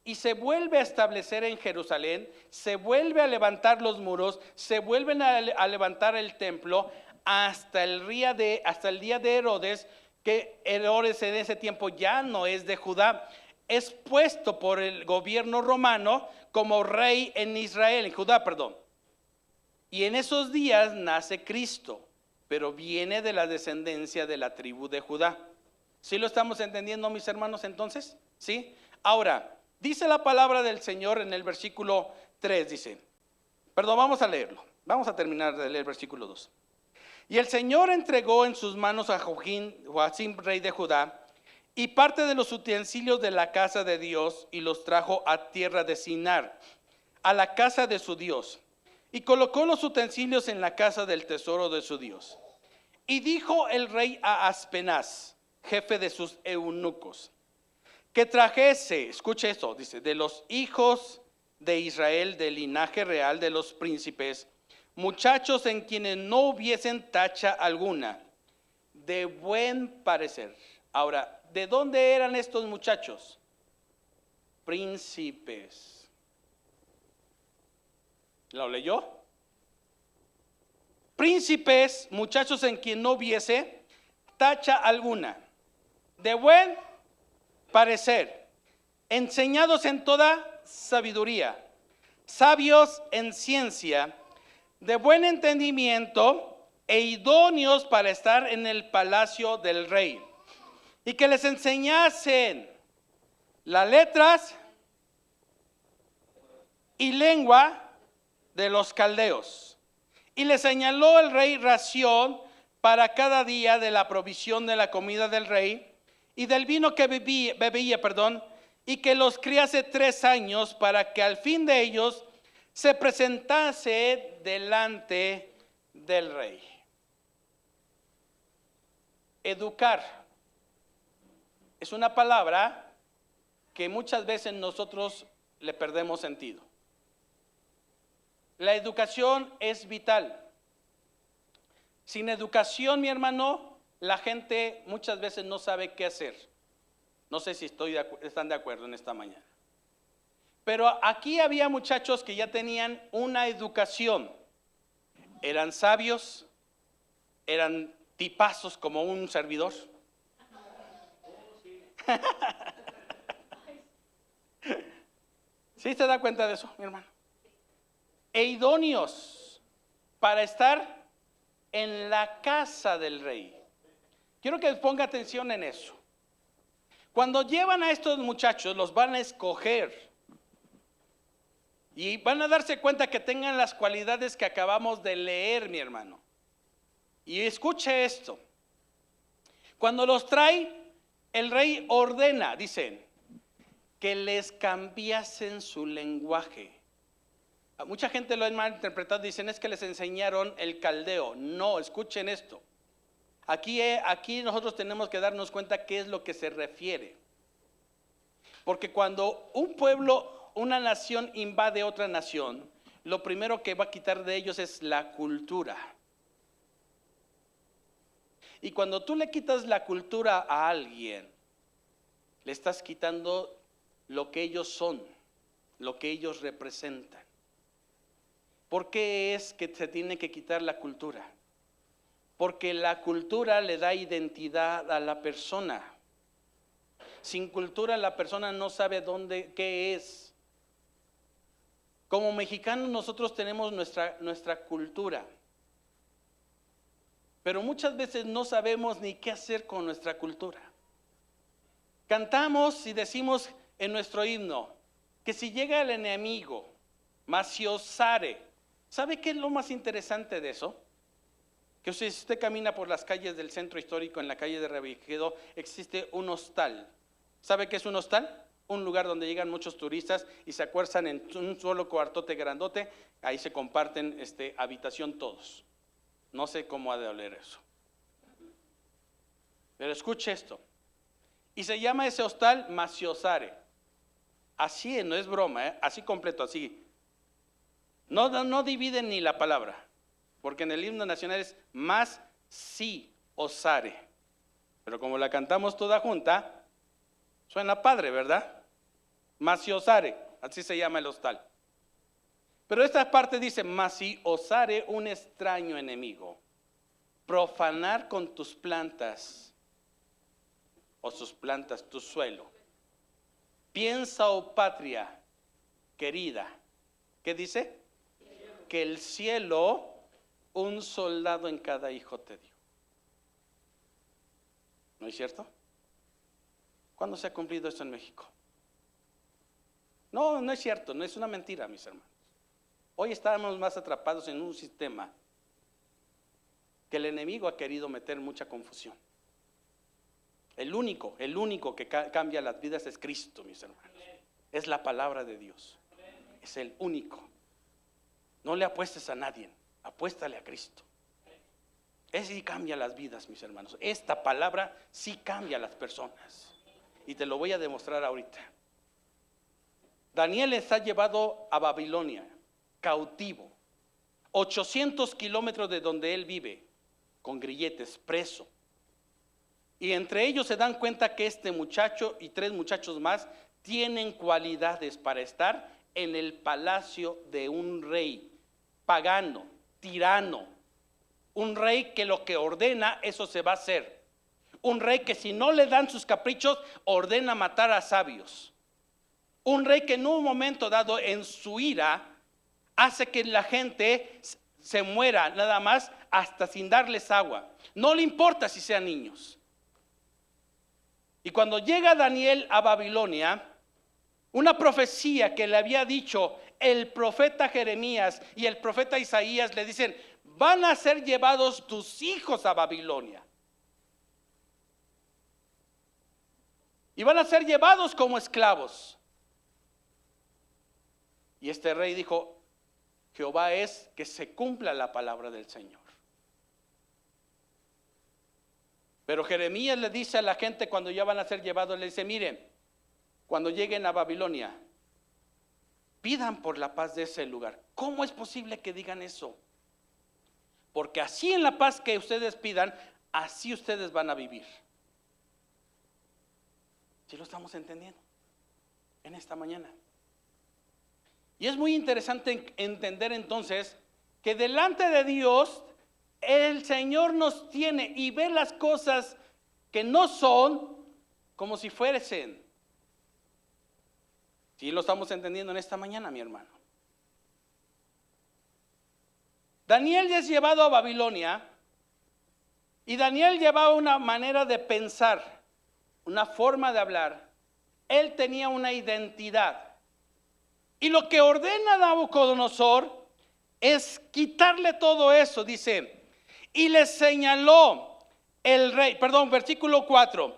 Y se vuelve a establecer en Jerusalén, se vuelve a levantar los muros, se vuelven a levantar el templo hasta el día de Herodes, que Herodes en ese tiempo ya no es de Judá, es puesto por el gobierno romano como rey en Israel, en Judá, perdón. Y en esos días nace Cristo, pero viene de la descendencia de la tribu de Judá. ¿Sí lo estamos entendiendo, mis hermanos, entonces? ¿Sí? Ahora, dice la palabra del Señor en el versículo 3, dice, perdón, vamos a leerlo. Vamos a terminar de leer el versículo 2. Y el Señor entregó en sus manos a Joacim, rey de Judá, y parte de los utensilios de la casa de Dios, y los trajo a tierra de Sinar, a la casa de su Dios, y colocó los utensilios en la casa del tesoro de su Dios. Y dijo el rey a Aspenaz, jefe de sus eunucos, que trajese, escuche esto, dice, de los hijos de Israel, del linaje real de los príncipes, muchachos en quienes no hubiesen tacha alguna, de buen parecer. Ahora, ¿de dónde eran estos muchachos? Príncipes. ¿Lo leyó? príncipes, muchachos en quien no viese tacha alguna, de buen parecer, enseñados en toda sabiduría, sabios en ciencia, de buen entendimiento e idóneos para estar en el palacio del rey, y que les enseñasen las letras y lengua de los caldeos. Y le señaló el rey ración para cada día de la provisión de la comida del rey y del vino que bebía, y que los criase 3 años para que al fin de ellos se presentase delante del rey. Educar es una palabra que muchas veces nosotros le perdemos sentido. La educación es vital. Sin educación, mi hermano, la gente muchas veces no sabe qué hacer. No sé si están de acuerdo en esta mañana. Pero aquí había muchachos que ya tenían una educación. Eran sabios, eran tipazos como un servidor. ¿Sí se da cuenta de eso, mi hermano? E idóneos para estar en la casa del rey. Quiero que ponga atención en eso. Cuando llevan a estos muchachos, los van a escoger y van a darse cuenta que tengan las cualidades que acabamos de leer, mi hermano. Y escuche esto. Cuando los trae, el rey ordena, dicen, que les cambiasen su lenguaje. Mucha gente lo ha malinterpretado, dicen es que les enseñaron el caldeo. No, escuchen esto. Aquí nosotros tenemos que darnos cuenta qué es lo que se refiere. Porque cuando un pueblo, una nación invade otra nación, lo primero que va a quitar de ellos es la cultura. Y cuando tú le quitas la cultura a alguien, le estás quitando lo que ellos son, lo que ellos representan. ¿Por qué es que se tiene que quitar la cultura? Porque la cultura le da identidad a la persona. Sin cultura la persona no sabe qué es. Como mexicanos nosotros tenemos nuestra cultura. Pero muchas veces no sabemos ni qué hacer con nuestra cultura. Cantamos y decimos en nuestro himno que si llega el enemigo, maciosare. ¿Sabe qué es lo más interesante de eso? Que si usted camina por las calles del centro histórico, en la calle de Revigedo, existe un hostal. ¿Sabe qué es un hostal? Un lugar donde llegan muchos turistas y se acuestan en un solo cuartote grandote. Ahí se comparten habitación todos. No sé cómo ha de oler eso. Pero escuche esto. Y se llama ese hostal Maciosare. Así, no es broma, así completo, así. No dividen ni la palabra. Porque en el himno nacional es más si osare. Pero como la cantamos toda junta, suena padre, ¿verdad? Más si osare, así se llama el hostal. Pero esta parte dice, mas si osare un extraño enemigo, profanar con tus plantas, o sus plantas, tu suelo. Piensa, oh patria querida, ¿qué dice? Que el cielo un soldado en cada hijo te dio. ¿No es cierto? ¿Cuándo se ha cumplido esto en México? No, no es cierto, no es una mentira, mis hermanos. Hoy estamos más atrapados en un sistema que el enemigo ha querido meter mucha confusión. El único que cambia las vidas es Cristo, mis hermanos. Es la palabra de Dios. Es el único. No le apuestes a nadie. Apuéstale a Cristo. Ese sí cambia las vidas, mis hermanos. Esta palabra sí cambia a las personas. Y te lo voy a demostrar ahorita. Daniel está llevado a Babilonia, cautivo. 800 kilómetros de donde él vive, con grilletes, preso. Y entre ellos se dan cuenta que este muchacho y 3 muchachos más tienen cualidades para estar en el palacio de un rey pagano, tirano, Un rey que lo que ordena, eso se va a hacer. Un rey que si no le dan sus caprichos, ordena matar a sabios. Un rey que en un momento dado, en su ira, hace que la gente se muera nada más hasta sin darles agua. No le importa si sean niños. Y cuando llega Daniel a Babilonia, una profecía que le había dicho el profeta Jeremías y el profeta Isaías le dicen: van a ser llevados tus hijos a Babilonia. Y van a ser llevados como esclavos. Y este rey dijo: Jehová es que se cumpla la palabra del Señor. Pero Jeremías le dice a la gente cuando ya van a ser llevados, le dice: miren, cuando lleguen a Babilonia, pidan por la paz de ese lugar. ¿Cómo es posible que digan eso? Porque así en la paz que ustedes pidan, así ustedes van a vivir. ¿Sí lo estamos entendiendo en esta mañana? Y es muy interesante entender entonces que delante de Dios el Señor nos tiene y ve las cosas que no son como si fuesen. ¿Sí lo estamos entendiendo en esta mañana, mi hermano? Daniel es llevado a Babilonia y Daniel llevaba una manera de pensar, una forma de hablar. Él tenía una identidad. Y lo que ordena Nabucodonosor es quitarle todo eso. Dice: y le señaló el rey, versículo 4,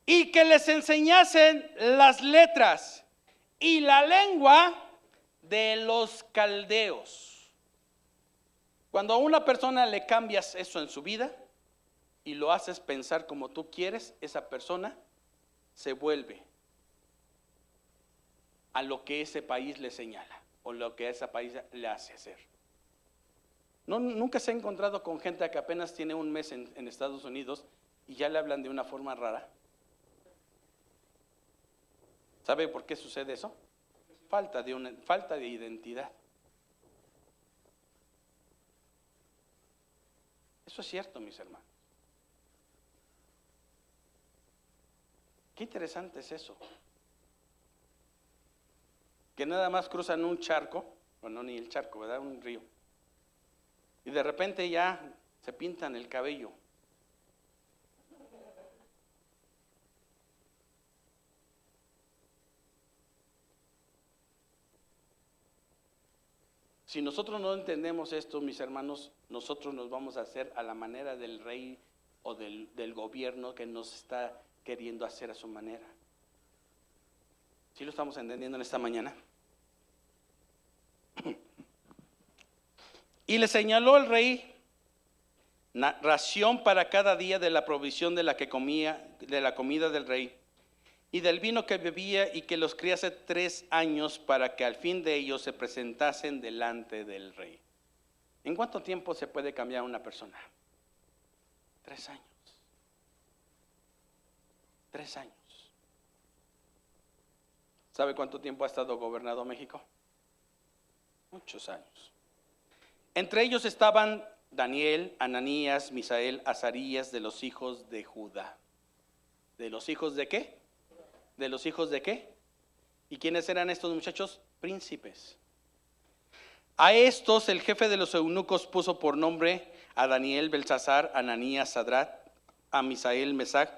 y que les enseñasen las letras y la lengua de los caldeos. Cuando a una persona le cambias eso en su vida y lo haces pensar como tú quieres, esa persona se vuelve a lo que ese país le señala o lo que ese país le hace hacer. Nunca se ha encontrado con gente que apenas tiene un mes en Estados Unidos y ya le hablan de una forma rara. ¿Sabe por qué sucede eso? Falta de identidad. Eso es cierto, mis hermanos. Qué interesante es eso. Que nada más cruzan un charco, o no, ni el charco, ¿verdad? Un río. Y de repente ya se pintan el cabello. Si nosotros no entendemos esto, mis hermanos, nosotros nos vamos a hacer a la manera del rey o del gobierno que nos está queriendo hacer a su manera. ¿Sí lo estamos entendiendo en esta mañana? Y le señaló el rey ración para cada día de la provisión de la que comía, de la comida del rey, y del vino que bebía, y que los criase 3 años para que al fin de ellos se presentasen delante del rey. ¿En cuánto tiempo se puede cambiar una persona? 3 años. 3 años. ¿Sabe cuánto tiempo ha estado gobernado México? Muchos años. Entre ellos estaban Daniel, Ananías, Misael, Azarías, de los hijos de Judá. ¿De los hijos de qué? ¿De los hijos de qué? ¿Y quiénes eran estos muchachos? Príncipes. A estos el jefe de los eunucos puso por nombre a Daniel, Belsasar, Ananías, Sadrat, a Misael, Mesac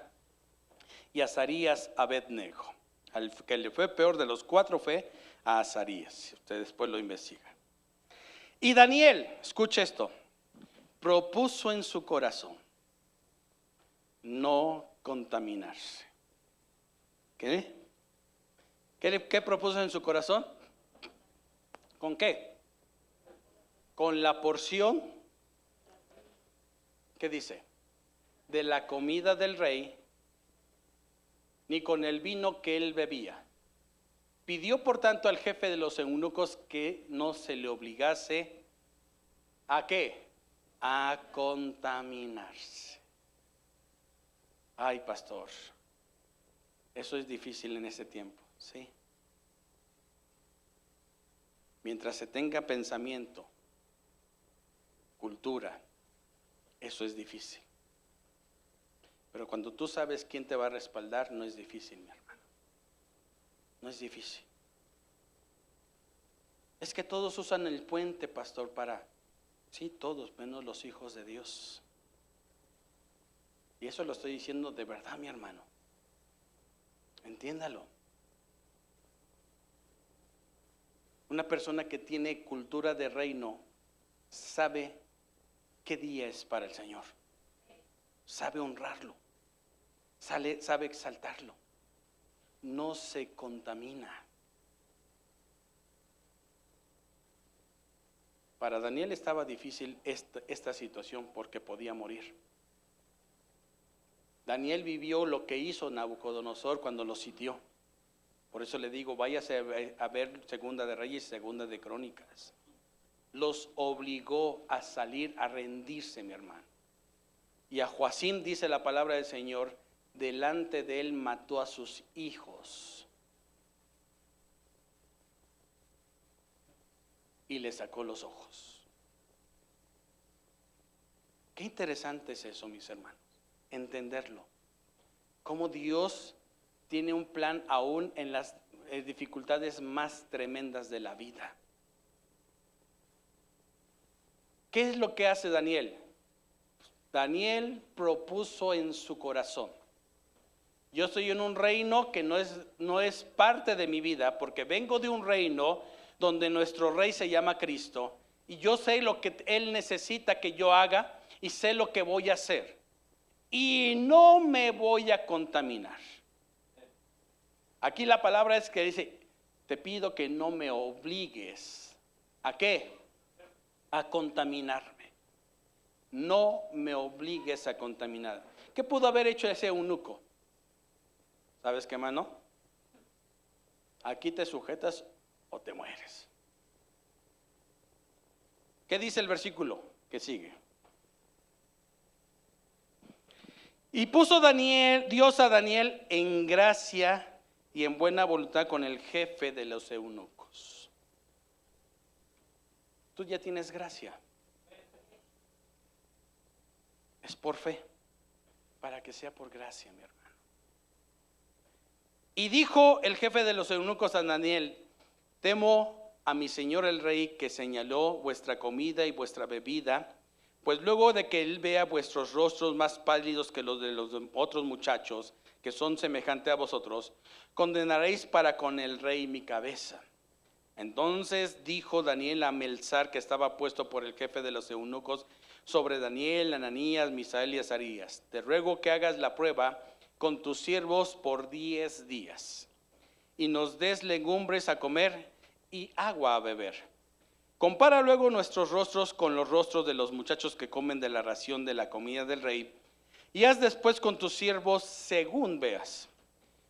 y a Azarías, Abednego. Al que le fue peor de los 4 fue a Azarías. Usted después lo investiga. Y Daniel, escuche esto, propuso en su corazón no contaminarse. ¿Qué? ¿Qué propuso en su corazón? ¿Con qué? Con la porción, ¿qué dice? De la comida del rey, ni con el vino que él bebía. Pidió por tanto al jefe de los eunucos que no se le obligase ¿a qué? A contaminarse. Ay, pastor, eso es difícil en ese tiempo, ¿sí? Mientras se tenga pensamiento cultura, eso es difícil. Pero cuando tú sabes quién te va a respaldar, no es difícil, mi hermano. No es difícil. Es que todos usan el puente, pastor, para... Sí, todos, menos los hijos de Dios. Y eso lo estoy diciendo de verdad, mi hermano. Entiéndalo. Una persona que tiene cultura de reino sabe qué día es para el Señor. Sabe honrarlo. Sabe exaltarlo. No se contamina. Para Daniel estaba difícil esta situación porque podía morir. Daniel vivió lo que hizo Nabucodonosor cuando lo sitió. Por eso le digo, váyase a ver Segunda de Reyes y Segunda de Crónicas. Los obligó a salir, a rendirse, mi hermano. Y a Joacim, dice la palabra del Señor, delante de él mató a sus hijos y le sacó los ojos. Qué interesante es eso, mis hermanos, entenderlo. Cómo Dios tiene un plan aún en las dificultades más tremendas de la vida. ¿Qué es lo que hace Daniel? Daniel propuso en su corazón: yo estoy en un reino que no es parte de mi vida, porque vengo de un reino donde nuestro rey se llama Cristo, y yo sé lo que Él necesita que yo haga, y sé lo que voy a hacer, y no me voy a contaminar. Aquí la palabra es que dice: te pido que no me obligues. ¿A qué? A contaminarme. No me obligues a contaminar. ¿Qué pudo haber hecho ese eunuco? ¿Sabes qué, mano? Aquí te sujetas o te mueres. ¿Qué dice el versículo que sigue? Y puso Dios a Daniel en gracia y en buena voluntad con el jefe de los eunucos. Tú ya tienes gracia. Es por fe, para que sea por gracia, mi hermano. Y dijo el jefe de los eunucos a Daniel: temo a mi señor el rey, que señaló vuestra comida y vuestra bebida, pues luego de que él vea vuestros rostros más pálidos que los de los otros muchachos, que son semejantes a vosotros, condenaréis para con el rey mi cabeza. Entonces dijo Daniel a Melzar, que estaba puesto por el jefe de los eunucos sobre Daniel, Ananías, Misael y Azarías: te ruego que hagas la prueba con tus siervos por 10 días, y nos des legumbres a comer y agua a beber. Compara luego nuestros rostros con los rostros de los muchachos que comen de la ración de la comida del rey, y haz después con tus siervos según veas.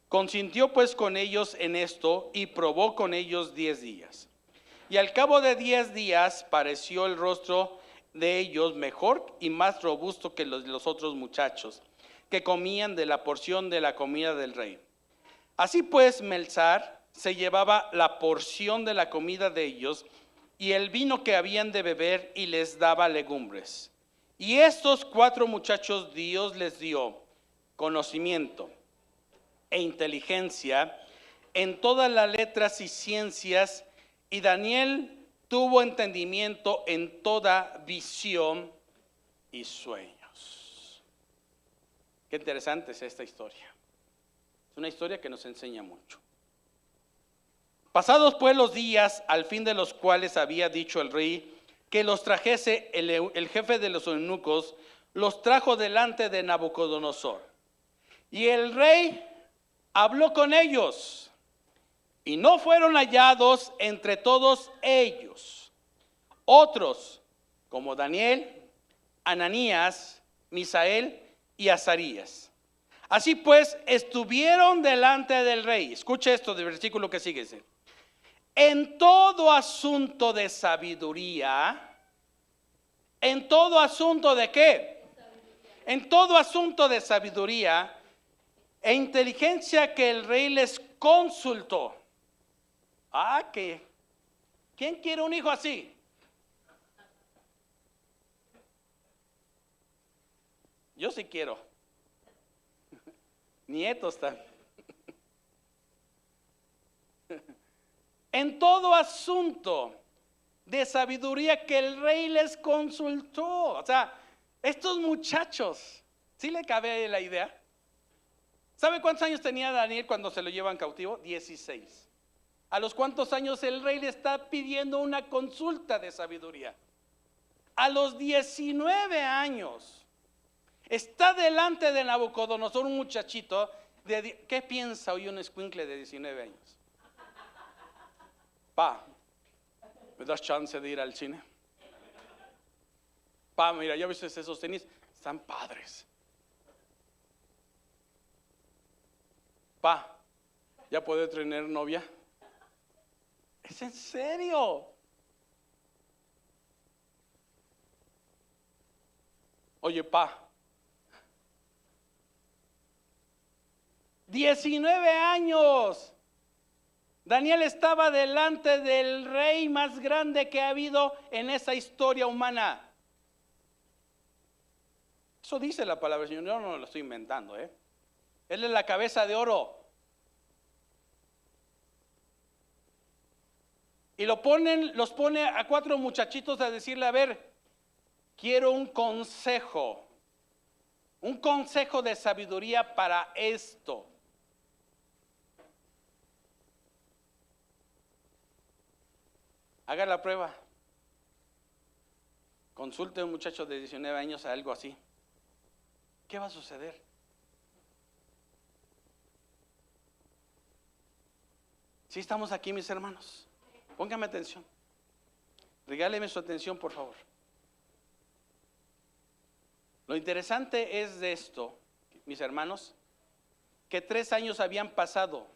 Consintió pues con ellos en esto, y probó con ellos 10 días. Y al cabo de 10 días pareció el rostro de ellos mejor y más robusto que los de los otros muchachos, que comían de la porción de la comida del rey. Así pues, Melzar se llevaba la porción de la comida de ellos y el vino que habían de beber, y les daba legumbres. Y estos 4 muchachos Dios les dio conocimiento e inteligencia en todas las letras y ciencias, y Daniel tuvo entendimiento en toda visión y sueños. Qué interesante es esta historia. Es una historia que nos enseña mucho. Pasados pues los días, al fin de los cuales había dicho el rey que los trajese, el jefe de los eunucos los trajo delante de Nabucodonosor. Y el rey habló con ellos, y no fueron hallados entre todos ellos otros como Daniel, Ananías, Misael y Azarías. Así pues, estuvieron delante del rey. Escucha esto del versículo que sigue. En todo asunto de sabiduría. ¿En todo asunto de qué? En todo asunto de sabiduría e inteligencia que el rey les consultó. ¿Quién quiere un hijo así? Yo sí quiero. Nietos también. En todo asunto de sabiduría que el rey les consultó. O sea, estos muchachos, ¿sí le cabe la idea? ¿Sabe cuántos años tenía Daniel cuando se lo llevan cautivo? 16. ¿A los cuántos años el rey le está pidiendo una consulta de sabiduría? A los 19 años. Está delante de Nabucodonosor un muchachito. ¿Qué piensa hoy un escuincle de 19 años? Pa, ¿me das chance de ir al cine? Pa, mira, ¿ya viste esos tenis? Están padres. Pa, ¿ya puede tener novia? ¿Es en serio? Oye, pa, 19 años. Daniel estaba delante del rey más grande que ha habido en esa historia humana. Eso dice la palabra del Señor, yo no lo estoy inventando, Él es la cabeza de oro. Y los pone a 4 muchachitos a decirle, a ver, quiero un consejo de sabiduría para esto. Haga la prueba. Consulte a un muchacho de 19 años a algo así. ¿Qué va a suceder? ¿Sí estamos aquí, mis hermanos? Póngame atención. Regáleme su atención, por favor. Lo interesante es de esto, mis hermanos, que 3 años habían pasado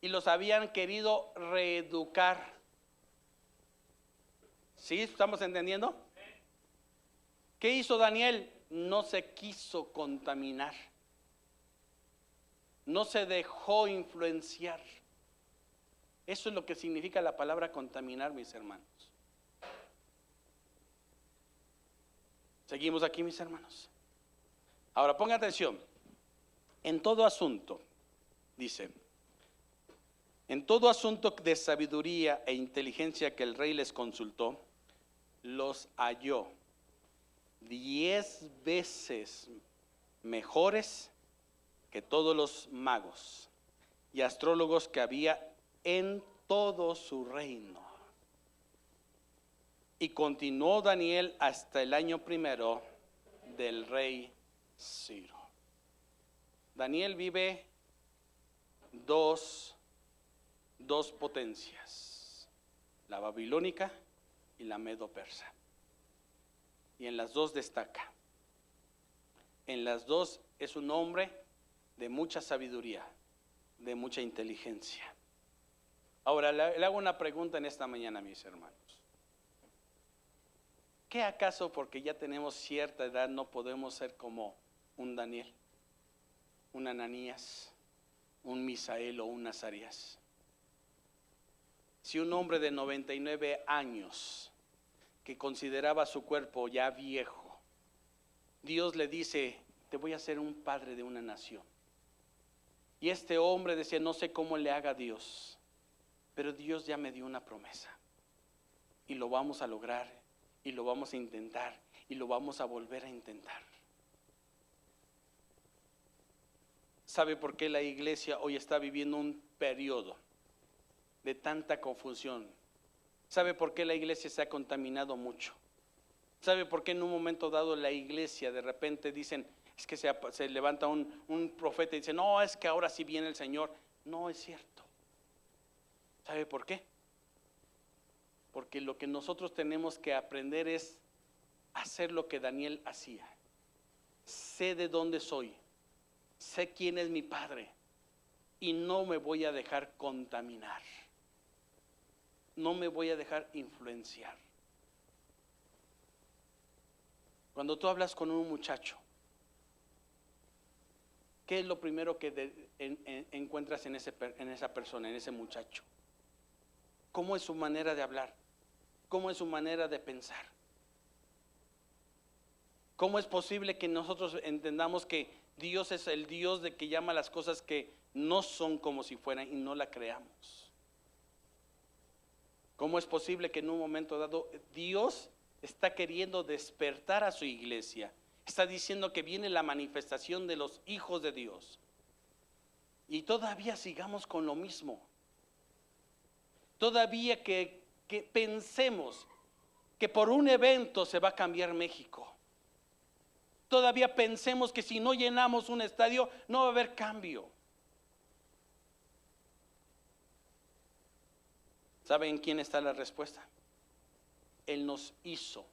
y los habían querido reeducar. ¿Sí? ¿Estamos entendiendo? ¿Qué hizo Daniel? No se quiso contaminar. No se dejó influenciar. Eso es lo que significa la palabra contaminar, mis hermanos. Seguimos aquí, mis hermanos. Ahora ponga atención. En todo asunto, dice, en todo asunto de sabiduría e inteligencia que el rey les consultó, los halló 10 veces mejores que todos los magos y astrólogos que había en todo su reino. Y continuó Daniel hasta el año primero del rey Ciro. Daniel vive dos potencias, la babilónica y la medo-persa. Y en las dos destaca. En las dos es un hombre de mucha sabiduría, de mucha inteligencia. Ahora le hago una pregunta en esta mañana, mis hermanos. ¿Qué acaso porque ya tenemos cierta edad no podemos ser como un Daniel, un Ananías, un Misael o un Azarías? Si un hombre de 99 años que consideraba su cuerpo ya viejo, Dios le dice, te voy a hacer un padre de una nación. Y este hombre decía, no sé cómo le haga Dios, pero Dios ya me dio una promesa. Y lo vamos a lograr, y lo vamos a intentar, y lo vamos a volver a intentar. ¿Sabe por qué la iglesia hoy está viviendo un periodo de tanta confusión? ¿Sabe por qué la iglesia se ha contaminado mucho? ¿Sabe por qué en un momento dado la iglesia de repente dicen, es que se levanta un profeta y dice, no, es que ahora sí viene el Señor? No es cierto. ¿Sabe por qué? Porque lo que nosotros tenemos que aprender es hacer lo que Daniel hacía. Sé de dónde soy, sé quién es mi Padre y no me voy a dejar contaminar. No me voy a dejar influenciar. Cuando tú hablas con un muchacho, ¿qué es lo primero que encuentras en esa persona, en ese muchacho? ¿Cómo es su manera de hablar? ¿Cómo es su manera de pensar? ¿Cómo es posible que nosotros entendamos que Dios es el Dios de que llama las cosas que no son como si fueran y no la creamos? ¿Cómo es posible que en un momento dado Dios está queriendo despertar a su iglesia? Está diciendo que viene la manifestación de los hijos de Dios. Y todavía sigamos con lo mismo. Todavía que pensemos que por un evento se va a cambiar México. Todavía pensemos que si no llenamos un estadio no va a haber cambio. ¿Saben quién está la respuesta? Él nos hizo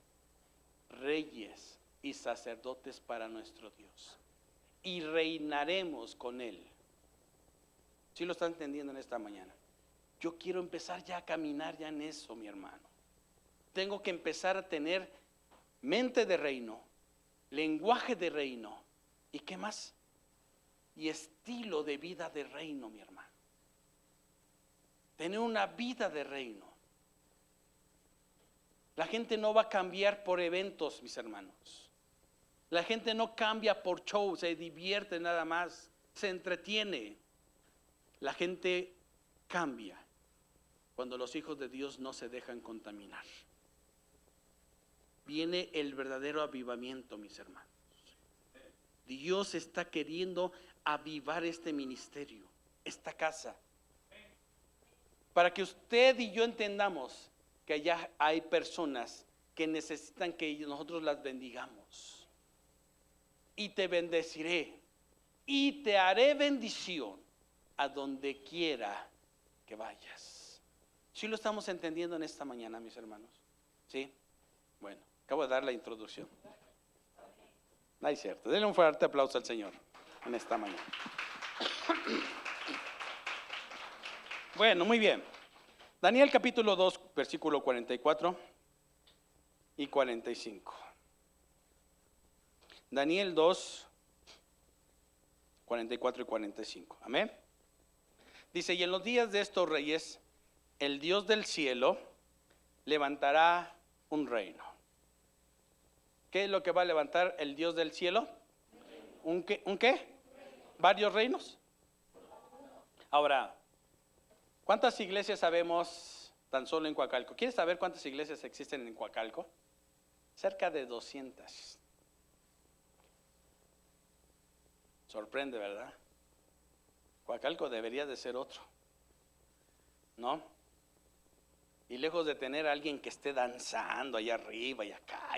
reyes y sacerdotes para nuestro Dios. Y reinaremos con Él. ¿Sí lo están entendiendo en esta mañana? Yo quiero empezar ya a caminar ya en eso, mi hermano. Tengo que empezar a tener mente de reino, lenguaje de reino. ¿Y qué más? Y estilo de vida de reino, mi hermano. Tener una vida de reino. La gente no va a cambiar por eventos, mis hermanos. La gente no cambia por show, se divierte nada más, se entretiene. La gente cambia cuando los hijos de Dios no se dejan contaminar. Viene el verdadero avivamiento, mis hermanos. Dios está queriendo avivar este ministerio, esta casa, para que usted y yo entendamos que allá hay personas que necesitan que nosotros las bendigamos. Y te bendeciré y te haré bendición a donde quiera que vayas. ¿Sí lo estamos entendiendo en esta mañana, mis hermanos? ¿Sí? Bueno, acabo de dar la introducción. No es cierto. Denle un fuerte aplauso al Señor en esta mañana. Bueno, muy bien. Daniel capítulo 2, versículo 44 y 45. Daniel 2, 44 y 45. Amén. Dice, y en los días de estos reyes, el Dios del cielo levantará un reino. ¿Qué es lo que va a levantar el Dios del cielo? ¿Un qué? ¿Un qué? ¿Varios reinos? Ahora, ¿cuántas iglesias sabemos tan solo en Coacalco? ¿Quieres saber cuántas iglesias existen en Coacalco? Cerca de 200. Sorprende, ¿verdad? Coacalco debería de ser otro, ¿no? Y lejos de tener a alguien que esté danzando allá arriba y acá,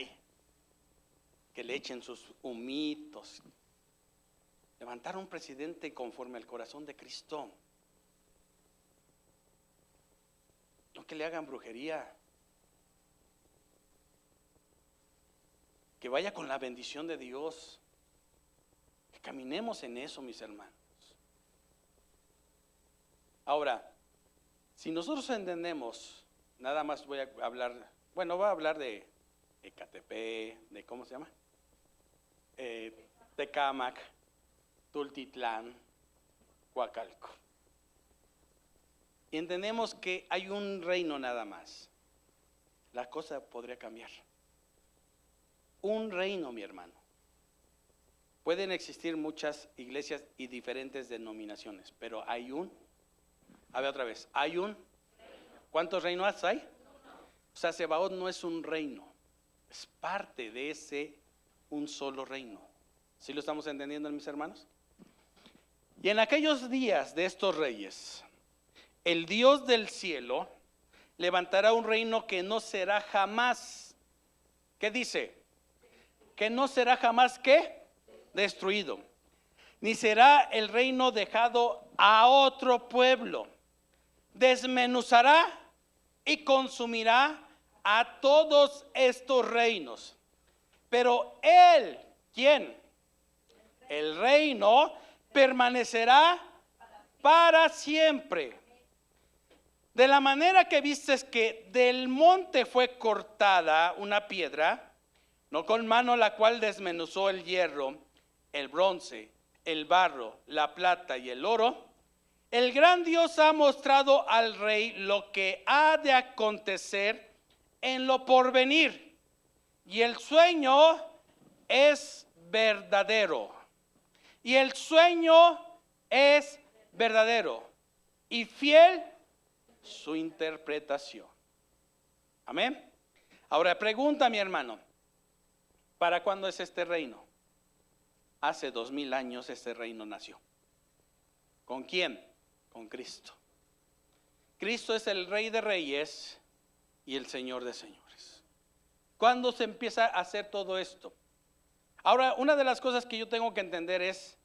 que le echen sus humitos, levantar un presidente conforme al corazón de Cristo. No que le hagan brujería. Que vaya con la bendición de Dios. Que caminemos en eso, mis hermanos. Ahora, si nosotros entendemos, nada más voy a hablar, bueno, voy a hablar de Ecatepec, de ¿cómo se llama? Tecámac, Tultitlán, Coacalco. Y entendemos que hay un reino nada más. La cosa podría cambiar. Un reino, mi hermano. Pueden existir muchas iglesias y diferentes denominaciones, pero hay un, a ver otra vez, hay un, ¿cuántos reinos hay? O sea, Sebaot no es un reino, es parte de ese un solo reino. ¿Sí lo estamos entendiendo, mis hermanos? Y en aquellos días de estos reyes, el Dios del cielo levantará un reino que no será jamás, ¿qué dice? Que no será jamás, ¿qué? Destruido. Ni será el reino dejado a otro pueblo. Desmenuzará y consumirá a todos estos reinos. Pero él, ¿quién? El reino permanecerá para siempre. De la manera que vistes que del monte fue cortada una piedra, no con mano, la cual desmenuzó el hierro, el bronce, el barro, la plata y el oro, el gran Dios ha mostrado al rey lo que ha de acontecer en lo porvenir. Y el sueño es verdadero y el sueño es verdadero y fiel su interpretación. Amén. Ahora pregunta mi hermano, ¿para cuándo es este reino? Hace 2000 años este reino nació. ¿Con quién? Con Cristo. Cristo es el Rey de Reyes y el Señor de Señores. ¿Cuándo se empieza a hacer todo esto? Ahora, una de las cosas que yo tengo que entender es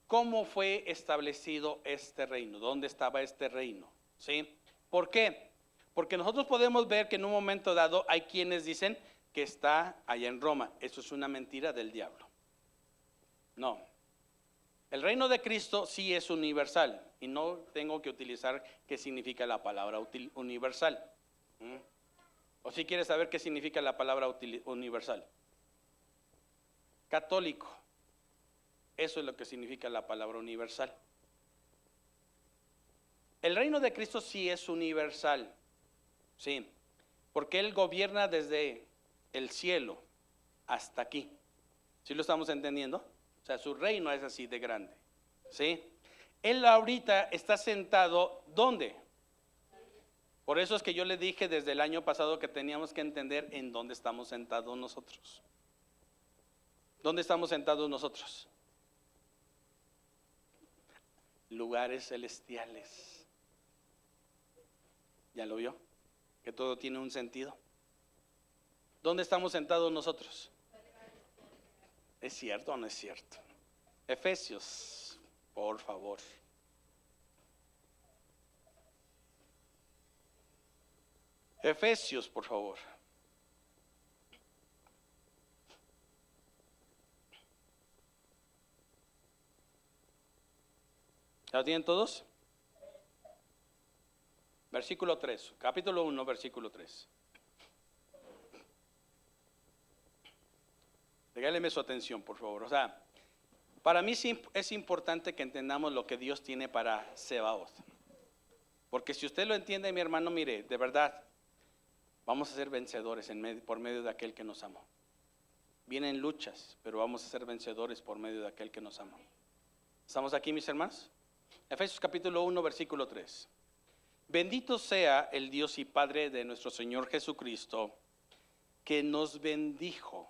cómo fue establecido este reino, dónde estaba este reino, ¿sí? ¿Por qué? Porque nosotros podemos ver que en un momento dado hay quienes dicen que está allá en Roma. Eso es una mentira del diablo. No. El reino de Cristo sí es universal y no tengo que utilizar qué significa la palabra universal. ¿O si quieres saber qué significa la palabra universal? Católico. Eso es lo que significa la palabra universal. El reino de Cristo sí es universal. Sí, porque Él gobierna desde el cielo hasta aquí. ¿Sí lo estamos entendiendo? O sea, su reino es así de grande. ¿Sí? Él ahorita está sentado, ¿dónde? Por eso es que yo le dije desde el año pasado que teníamos que entender en dónde estamos sentados nosotros. ¿Dónde estamos sentados nosotros? Lugares celestiales. ¿Ya lo vio? Que todo tiene un sentido. ¿Dónde estamos sentados nosotros? ¿Es cierto o no es cierto? Efesios, por favor. Efesios, por favor. ¿La tienen todos? Versículo 3, capítulo 1, versículo 3. Regáleme su atención, por favor. O sea, para mí sí es importante que entendamos lo que Dios tiene para Sebaot. Porque si usted lo entiende, mi hermano, mire, de verdad, vamos a ser vencedores por medio de aquel que nos amó. Vienen luchas, pero vamos a ser vencedores por medio de aquel que nos amó. ¿Estamos aquí, mis hermanos? Efesios capítulo 1, versículo 3. Bendito sea el Dios y Padre de nuestro Señor Jesucristo, que nos bendijo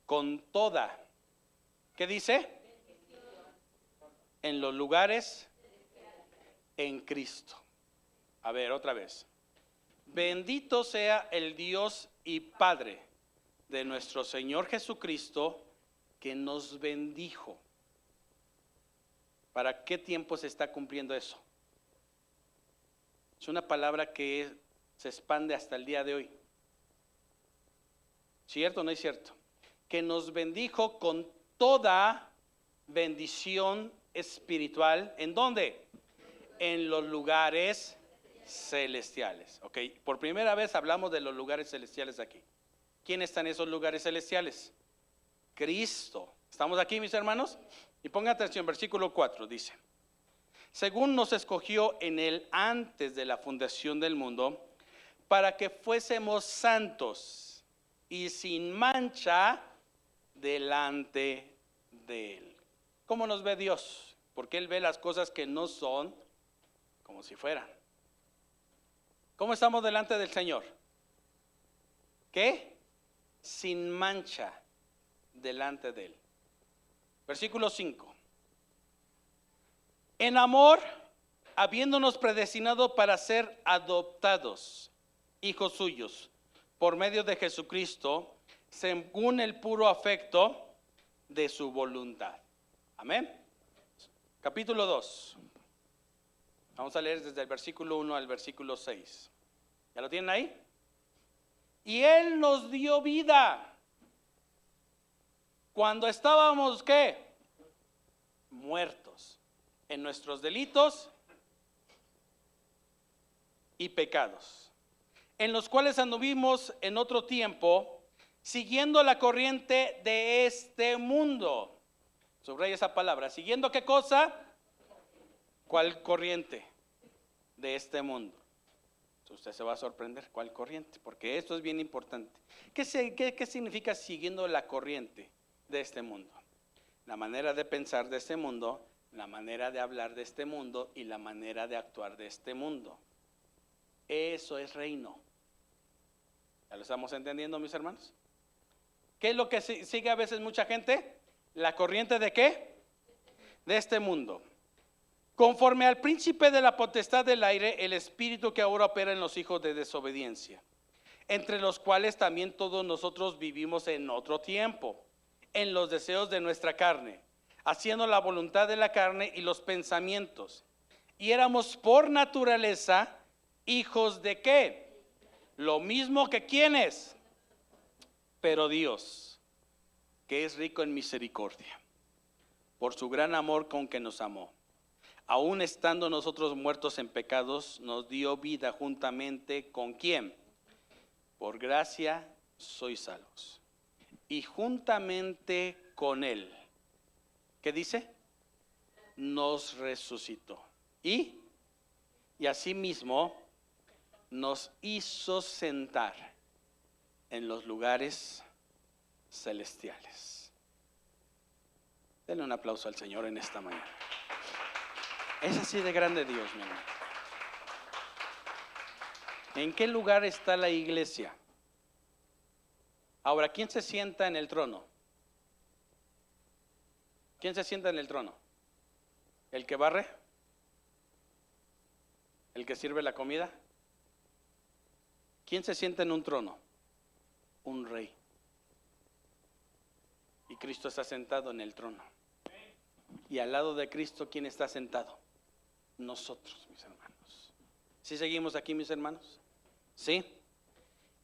con toda, ¿qué dice? En los lugares en Cristo. A ver, otra vez. Bendito sea el Dios y Padre de nuestro Señor Jesucristo, que nos bendijo. ¿Para qué tiempo se está cumpliendo eso? Es una palabra que se expande hasta el día de hoy. ¿Cierto o no es cierto? Que nos bendijo con toda bendición espiritual. ¿En dónde? En los lugares celestiales. Ok, por primera vez hablamos de los lugares celestiales aquí. ¿Quién está en esos lugares celestiales? Cristo. ¿Estamos aquí, mis hermanos? Y ponga atención, versículo 4 dice: según nos escogió en él antes de la fundación del mundo, para que fuésemos santos y sin mancha delante de él. ¿Cómo nos ve Dios? Porque Él ve las cosas que no son como si fueran. ¿Cómo estamos delante del Señor? ¿Qué? Sin mancha delante de Él. Versículo 5. En amor, habiéndonos predestinado para ser adoptados, hijos suyos, por medio de Jesucristo, según el puro afecto de su voluntad. Amén. Capítulo 2. Vamos a leer desde el versículo 1 al versículo 6. ¿Ya lo tienen ahí? Y Él nos dio vida cuando estábamos, ¿qué? Muertos en nuestros delitos y pecados, en los cuales anduvimos en otro tiempo, siguiendo la corriente de este mundo. Subraya esa palabra. ¿Siguiendo qué cosa? ¿Cuál corriente? De este mundo. Usted se va a sorprender. ¿Cuál corriente? Porque esto es bien importante. ¿Qué significa siguiendo la corriente de este mundo? La manera de pensar de este mundo, la manera de hablar de este mundo y la manera de actuar de este mundo. Eso es reino. ¿Ya lo estamos entendiendo, mis hermanos? ¿Qué es lo que sigue a veces mucha gente? ¿La corriente de qué? De este mundo. Conforme al príncipe de la potestad del aire, el espíritu que ahora opera en los hijos de desobediencia, entre los cuales también todos nosotros vivimos en otro tiempo, en los deseos de nuestra carne, haciendo la voluntad de la carne y los pensamientos. Y éramos por naturaleza hijos de ¿qué? Lo mismo que ¿quiénes? Pero Dios, que es rico en misericordia, por su gran amor con que nos amó, aun estando nosotros muertos en pecados, nos dio vida juntamente con ¿quién? Por gracia sois salvos. Y juntamente con Él, ¿qué dice? Nos resucitó. Y asimismo nos hizo sentar en los lugares celestiales. Denle un aplauso al Señor en esta mañana. Es así de grande Dios, mi hermano. ¿En qué lugar está la iglesia? Ahora, ¿quién se sienta en el trono? ¿Quién se sienta en el trono? ¿El que barre? ¿El que sirve la comida? ¿Quién se sienta en un trono? Un rey. Y Cristo está sentado en el trono. Y al lado de Cristo, ¿quién está sentado? Nosotros, mis hermanos. ¿Sí seguimos aquí, mis hermanos? ¿Sí?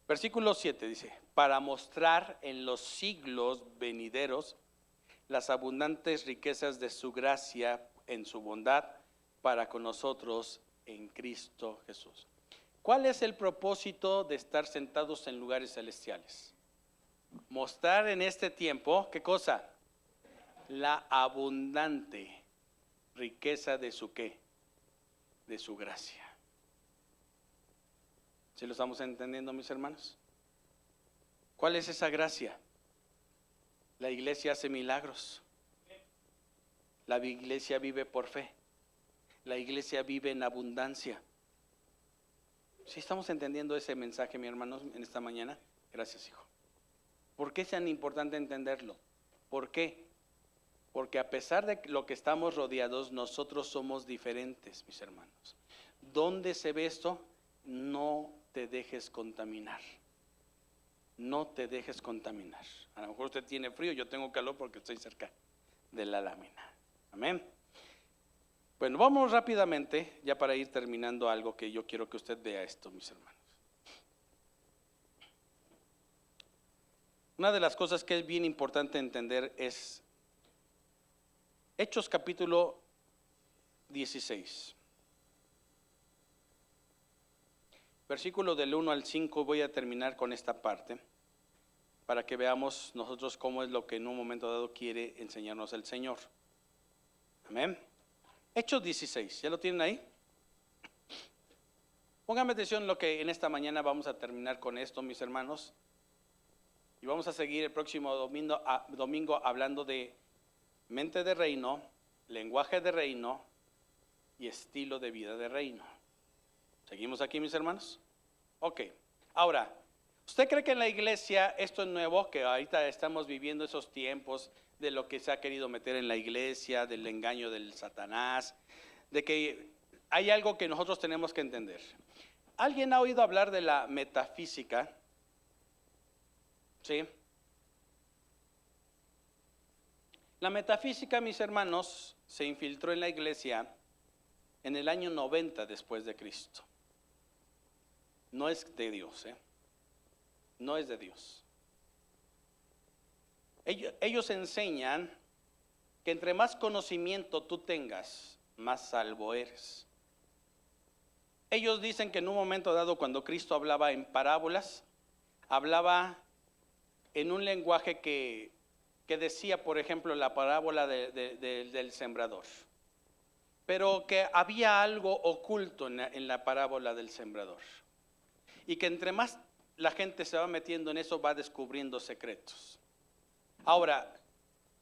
Versículo 7 dice: para mostrar en los siglos venideros las abundantes riquezas de su gracia en su bondad para con nosotros en Cristo Jesús. ¿Cuál es el propósito de estar sentados en lugares celestiales? Mostrar en este tiempo, ¿qué cosa? La abundante riqueza de su ¿qué? De su gracia. ¿Sí lo estamos entendiendo, mis hermanos? ¿Cuál es esa gracia? La iglesia hace milagros. La iglesia vive por fe. La iglesia vive en abundancia. ¿Sí estamos entendiendo ese mensaje, mi hermano, en esta mañana? Gracias, hijo. ¿Por qué es tan importante entenderlo? ¿Por qué? Porque a pesar de lo que estamos rodeados, nosotros somos diferentes, mis hermanos. ¿Dónde se ve esto? No te dejes contaminar. No te dejes contaminar. A lo mejor usted tiene frío, yo tengo calor porque estoy cerca de la lámina. Amén. Bueno, vamos rápidamente, ya para ir terminando, algo que yo quiero que usted vea esto, mis hermanos. Una de las cosas que es bien importante entender es Hechos capítulo 16. Versículo del 1 al 5, voy a terminar con esta parte para que veamos nosotros cómo es lo que en un momento dado quiere enseñarnos el Señor. Amén. Hechos 16, ¿ya lo tienen ahí? Pónganme atención lo que en esta mañana vamos a terminar con esto, mis hermanos. Y vamos a seguir el próximo domingo hablando de mente de reino, lenguaje de reino y estilo de vida de reino. ¿Seguimos aquí, mis hermanos? Ok. Ahora, ¿usted cree que en la iglesia esto es nuevo? Que ahorita estamos viviendo esos tiempos de lo que se ha querido meter en la iglesia, del engaño del Satanás, de que hay algo que nosotros tenemos que entender. ¿Alguien ha oído hablar de la metafísica? ¿Sí? La metafísica, mis hermanos, se infiltró en la iglesia en el año 90 después de Cristo. No es de Dios, no es de Dios. Ellos enseñan que entre más conocimiento tú tengas, más salvo eres. Ellos dicen que en un momento dado, cuando Cristo hablaba en parábolas, hablaba en un lenguaje que decía, por ejemplo, la parábola del sembrador, pero que había algo oculto en la parábola del sembrador. y que entre más la gente se va metiendo en eso, va descubriendo secretos. Ahora,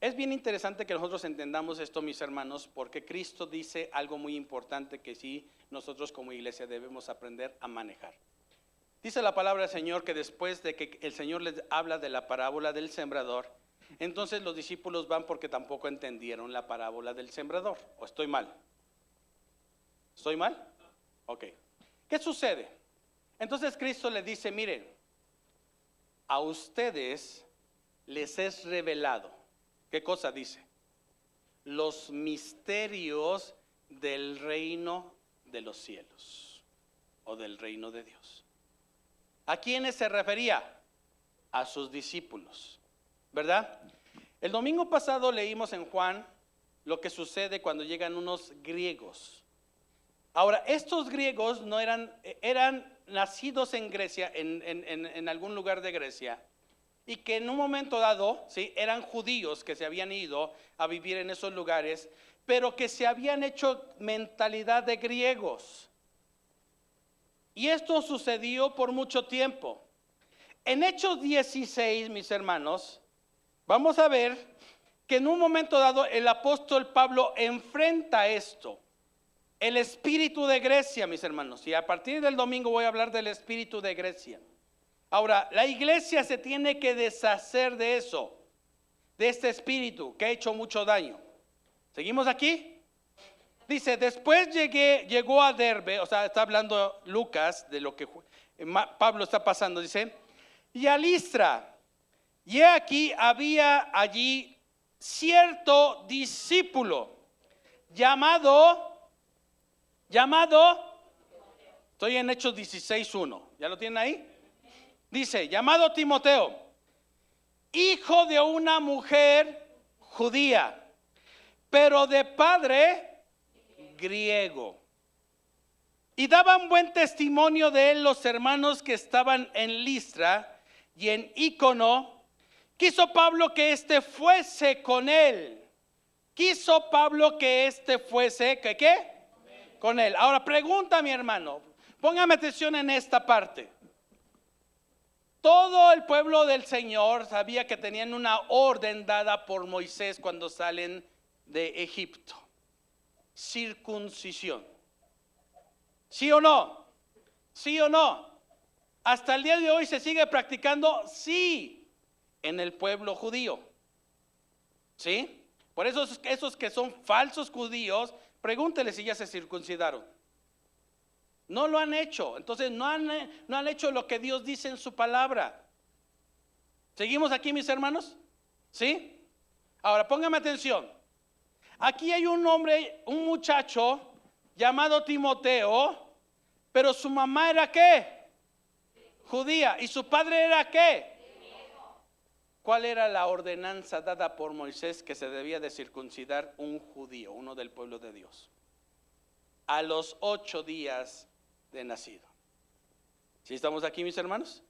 es bien interesante que nosotros entendamos esto, mis hermanos, porque Cristo dice algo muy importante que sí nosotros como iglesia debemos aprender a manejar. Dice la palabra del Señor que después de que el Señor les habla de la parábola del sembrador, entonces los discípulos van porque tampoco entendieron la parábola del sembrador. ¿O estoy mal? ¿Estoy mal? Ok. ¿Qué sucede? Entonces Cristo les dice, miren, a ustedes les es revelado. ¿Qué cosa dice? Los misterios del reino de los cielos o del reino de Dios. ¿A quiénes se refería? A sus discípulos, ¿verdad? El domingo pasado leímos en Juan lo que sucede cuando llegan unos griegos. Ahora, estos griegos no eran nacidos en Grecia, en algún lugar de Grecia, y que en un momento dado, ¿sí?, eran judíos que se habían ido a vivir en esos lugares, pero que se habían hecho mentalidad de griegos. Y esto sucedió por mucho tiempo. En Hechos 16, mis hermanos, vamos a ver que en un momento dado el apóstol Pablo enfrenta esto. El espíritu de Grecia, mis hermanos. Y a partir del domingo voy a hablar del espíritu de Grecia. Ahora, la iglesia se tiene que deshacer de eso, de este espíritu que ha hecho mucho daño. ¿Seguimos aquí? Dice, después llegó a Derbe, o sea, está hablando Lucas de lo que Pablo está pasando, dice, y a Listra, y aquí había allí cierto discípulo llamado, estoy en Hechos 16:1, ¿ya lo tienen ahí? Dice, llamado Timoteo, hijo de una mujer judía, pero de padre griego. Y daban buen testimonio de él los hermanos que estaban en Listra y en Ícono. Quiso Pablo que éste fuese con él. Quiso Pablo que éste fuese, ¿que qué? Con él. Ahora pregunta mi hermano, póngame atención en esta parte. Todo el pueblo del Señor sabía que tenían una orden dada por Moisés cuando salen de Egipto. Circuncisión. ¿Sí o no? ¿Sí o no? Hasta el día de hoy se sigue practicando, sí, en el pueblo judío. ¿Sí? Por eso esos que son falsos judíos, pregúntele si ya se circuncidaron. No lo han hecho. Entonces no han hecho lo que Dios dice en su palabra. ¿Seguimos aquí, mis hermanos? ¿Sí? Ahora póngame atención. Aquí hay un hombre, un muchacho llamado Timoteo, pero su mamá era ¿qué? Judía. ¿Y su padre era qué? ¿Cuál era la ordenanza dada por Moisés que se debía de circuncidar un judío, uno del pueblo de Dios? A los 8 días de nacido. ¿Sí estamos aquí, mis hermanos?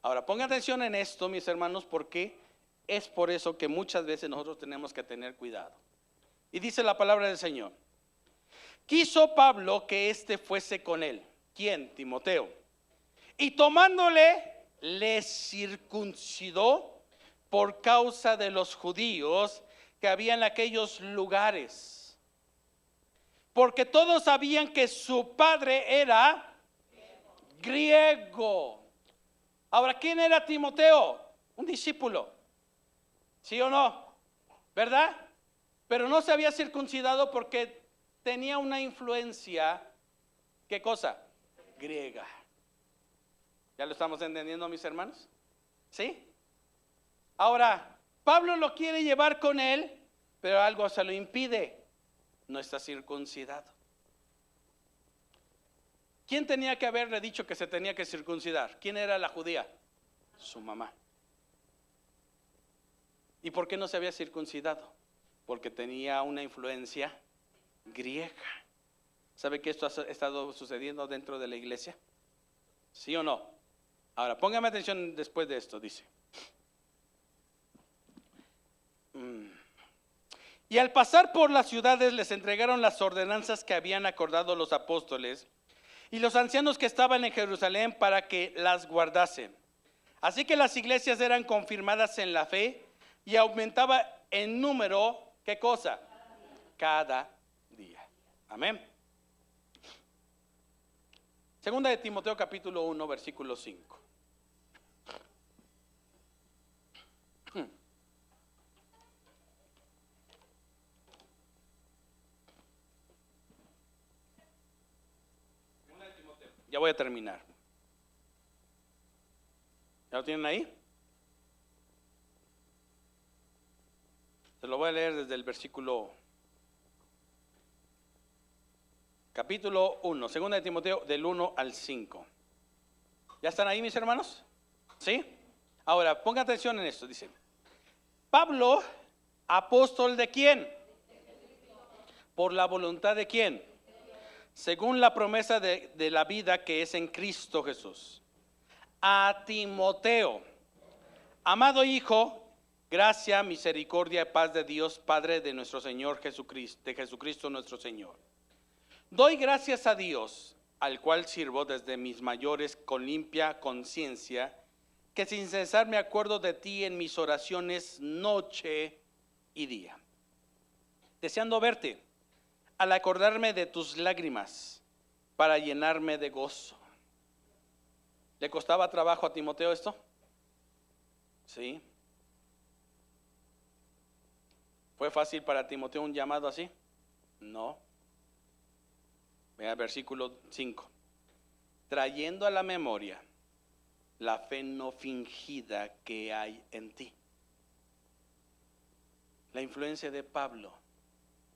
Ahora, pongan atención en esto, mis hermanos, porque es por eso que muchas veces nosotros tenemos que tener cuidado. Y dice la palabra del Señor. Quiso Pablo que éste fuese con él. ¿Quién? Timoteo. Y tomándole, le circuncidó por causa de los judíos que había en aquellos lugares. Porque todos sabían que su padre era griego. Ahora, ¿quién era Timoteo? Un discípulo. ¿Sí o no? ¿Verdad? Pero no se había circuncidado porque tenía una influencia, ¿qué cosa? Griega. ¿Ya lo estamos entendiendo, mis hermanos? ¿Sí? Ahora, Pablo lo quiere llevar con él, pero algo se lo impide. No está circuncidado. ¿Quién tenía que haberle dicho que se tenía que circuncidar? ¿Quién era la judía? Su mamá. ¿Y por qué no se había circuncidado? Porque tenía una influencia griega. ¿Sabe que esto ha estado sucediendo dentro de la iglesia? ¿Sí o no? Ahora, póngame atención después de esto, dice. Y al pasar por las ciudades les entregaron las ordenanzas que habían acordado los apóstoles. y los ancianos que estaban en Jerusalén para que las guardasen. Así que las iglesias eran confirmadas en la fe y aumentaba en número, ¿qué cosa? Cada día. Amén. Segunda de Timoteo capítulo 1, versículo 5. Ya voy a terminar. ¿Ya lo tienen ahí? Se lo voy a leer desde el versículo capítulo 1, segunda de Timoteo del 1 al 5. ¿Ya están ahí, mis hermanos? ¿Sí? Ahora, ponga atención en esto. Dice, Pablo, apóstol de quién? Por la voluntad de quién? Según la promesa de la vida que es en Cristo Jesús. A Timoteo, amado hijo, gracia, misericordia y paz de Dios Padre de nuestro Señor Jesucristo, de Jesucristo nuestro Señor. Doy gracias a Dios, al cual sirvo desde mis mayores con limpia conciencia, que sin cesar me acuerdo de ti en mis oraciones noche y día, deseando verte, al acordarme de tus lágrimas, para llenarme de gozo. ¿Le costaba trabajo a Timoteo esto? Sí. ¿Fue fácil para Timoteo un llamado así? No. Vea el versículo 5. Trayendo a la memoria la fe no fingida que hay en ti. La influencia de Pablo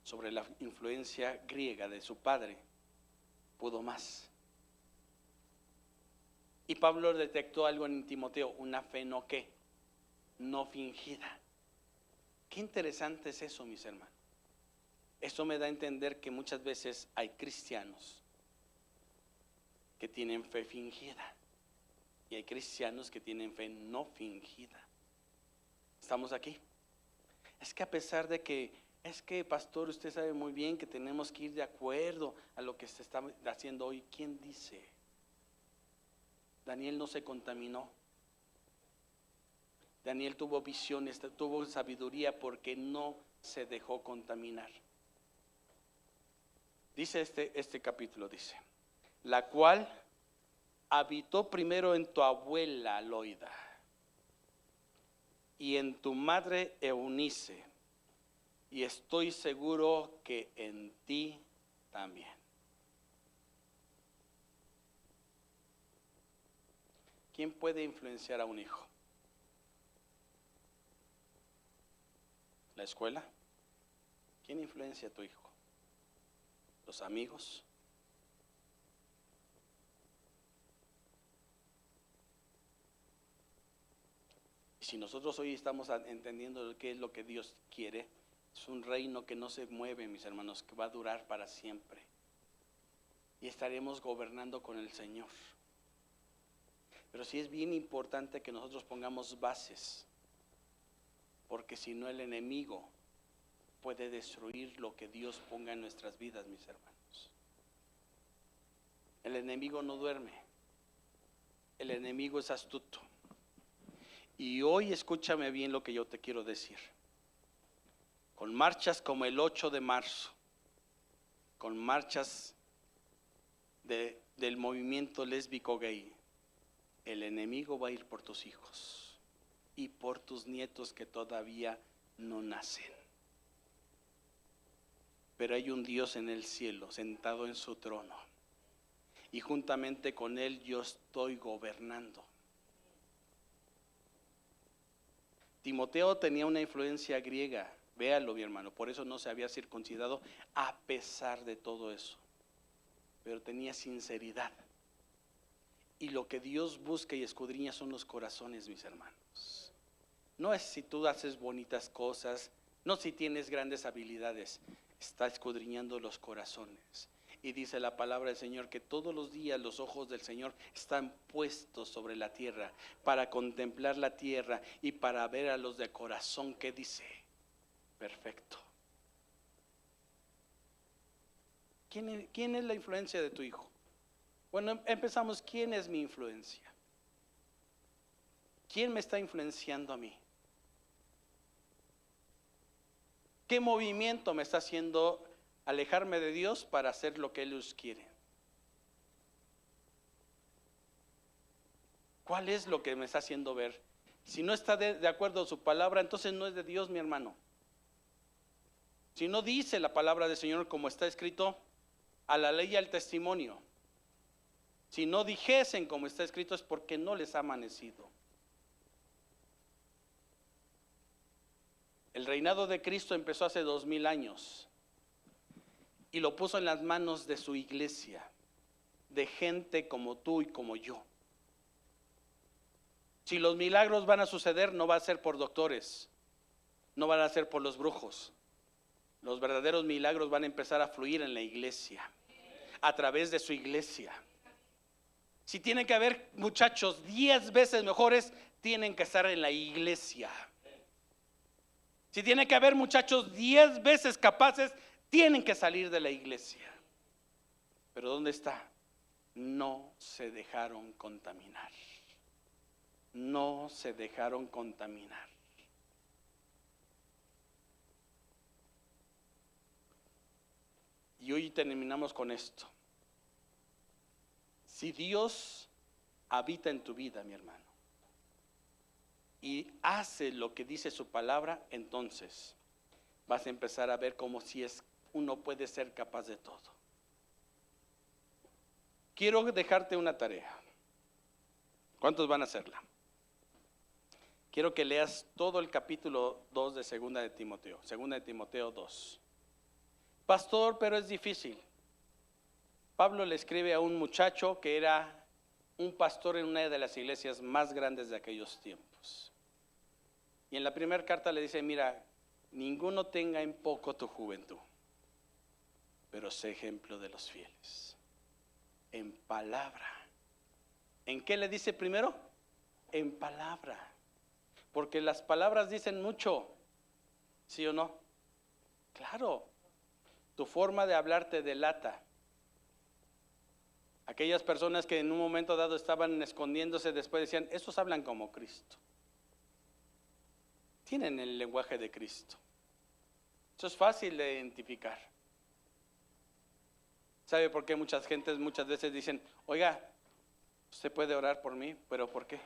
sobre la influencia griega de su padre pudo más. Y Pablo detectó algo en Timoteo, una fe no qué, no fingida. Qué interesante es eso, mis hermanos. Eso me da a entender que muchas veces hay cristianos que tienen fe fingida y hay cristianos que tienen fe no fingida. ¿Estamos aquí? Es que a pesar de que, es que pastor, usted sabe muy bien que tenemos que ir de acuerdo a lo que se está haciendo hoy. ¿Quién dice? Daniel no se contaminó. Daniel tuvo visiones, tuvo sabiduría porque no se dejó contaminar. Dice este capítulo, dice, la cual habitó primero en tu abuela Loida y en tu madre Eunice, y estoy seguro que en ti también. ¿Quién puede influenciar a un hijo? ¿La escuela? ¿Quién influencia a tu hijo? ¿Los amigos? Y si nosotros hoy estamos entendiendo qué es lo que Dios quiere, es un reino que no se mueve, mis hermanos, que va a durar para siempre. Y estaremos gobernando con el Señor. Pero sí es bien importante que nosotros pongamos bases, porque si no el enemigo puede destruir lo que Dios ponga en nuestras vidas, mis hermanos. El enemigo no duerme, el enemigo es astuto. Y hoy escúchame bien lo que yo te quiero decir. Con marchas como el 8 de marzo, con marchas del movimiento lésbico gay, el enemigo va a ir por tus hijos y por tus nietos que todavía no nacen. Pero hay un Dios en el cielo, sentado en su trono, y juntamente con él yo estoy gobernando. Timoteo tenía una influencia griega, véalo mi hermano, por eso no se había circuncidado a pesar de todo eso, pero tenía sinceridad. Y lo que Dios busca y escudriña son los corazones, mis hermanos. No es si tú haces bonitas cosas, no si tienes grandes habilidades, está escudriñando los corazones. Y dice la palabra del Señor que todos los días los ojos del Señor están puestos sobre la tierra para contemplar la tierra y para ver a los de corazón que dice, perfecto. ¿Quién es la influencia de tu hijo? Bueno, empezamos. ¿Quién es mi influencia? ¿Quién me está influenciando a mí? ¿Qué movimiento me está haciendo alejarme de Dios para hacer lo que Él quiere? ¿Cuál es lo que me está haciendo ver? Si no está de acuerdo a su palabra, entonces no es de Dios, mi hermano. Si no dice la palabra del Señor como está escrito, a la ley y al testimonio. Si no dijesen como está escrito, es porque no les ha amanecido. El reinado de Cristo empezó hace 2000 años y lo puso en las manos de su iglesia, de gente como tú y como yo. Si los milagros van a suceder, no va a ser por doctores, no van a ser por los brujos. Los verdaderos milagros van a empezar a fluir en la iglesia, a través de su iglesia. Si tienen que haber muchachos 10 veces mejores, tienen que estar en la iglesia. Si tiene que haber muchachos 10 veces capaces, tienen que salir de la iglesia. Pero ¿dónde está? No se dejaron contaminar. No se dejaron contaminar. Y hoy terminamos con esto. Si Dios habita en tu vida, mi hermano, y hace lo que dice su palabra, entonces vas a empezar a ver como si uno puede ser capaz de todo. Quiero dejarte una tarea. ¿Cuántos van a hacerla? Quiero que leas todo el capítulo 2 de Segunda de Timoteo, Segunda de Timoteo 2. Pastor, pero es difícil. Pablo le escribe a un muchacho que era un pastor en una de las iglesias más grandes de aquellos tiempos. Y en la primera carta le dice, mira, ninguno tenga en poco tu juventud, pero sé ejemplo de los fieles. En palabra. ¿En qué le dice primero? En palabra. Porque las palabras dicen mucho, ¿sí o no? Claro, tu forma de hablar te delata. Aquellas personas que en un momento dado estaban escondiéndose, después decían, esos hablan como Cristo. Tienen el lenguaje de Cristo. Eso es fácil de identificar. ¿Sabe por qué muchas gentes muchas veces dicen, oiga, usted puede orar por mí, pero ¿por qué?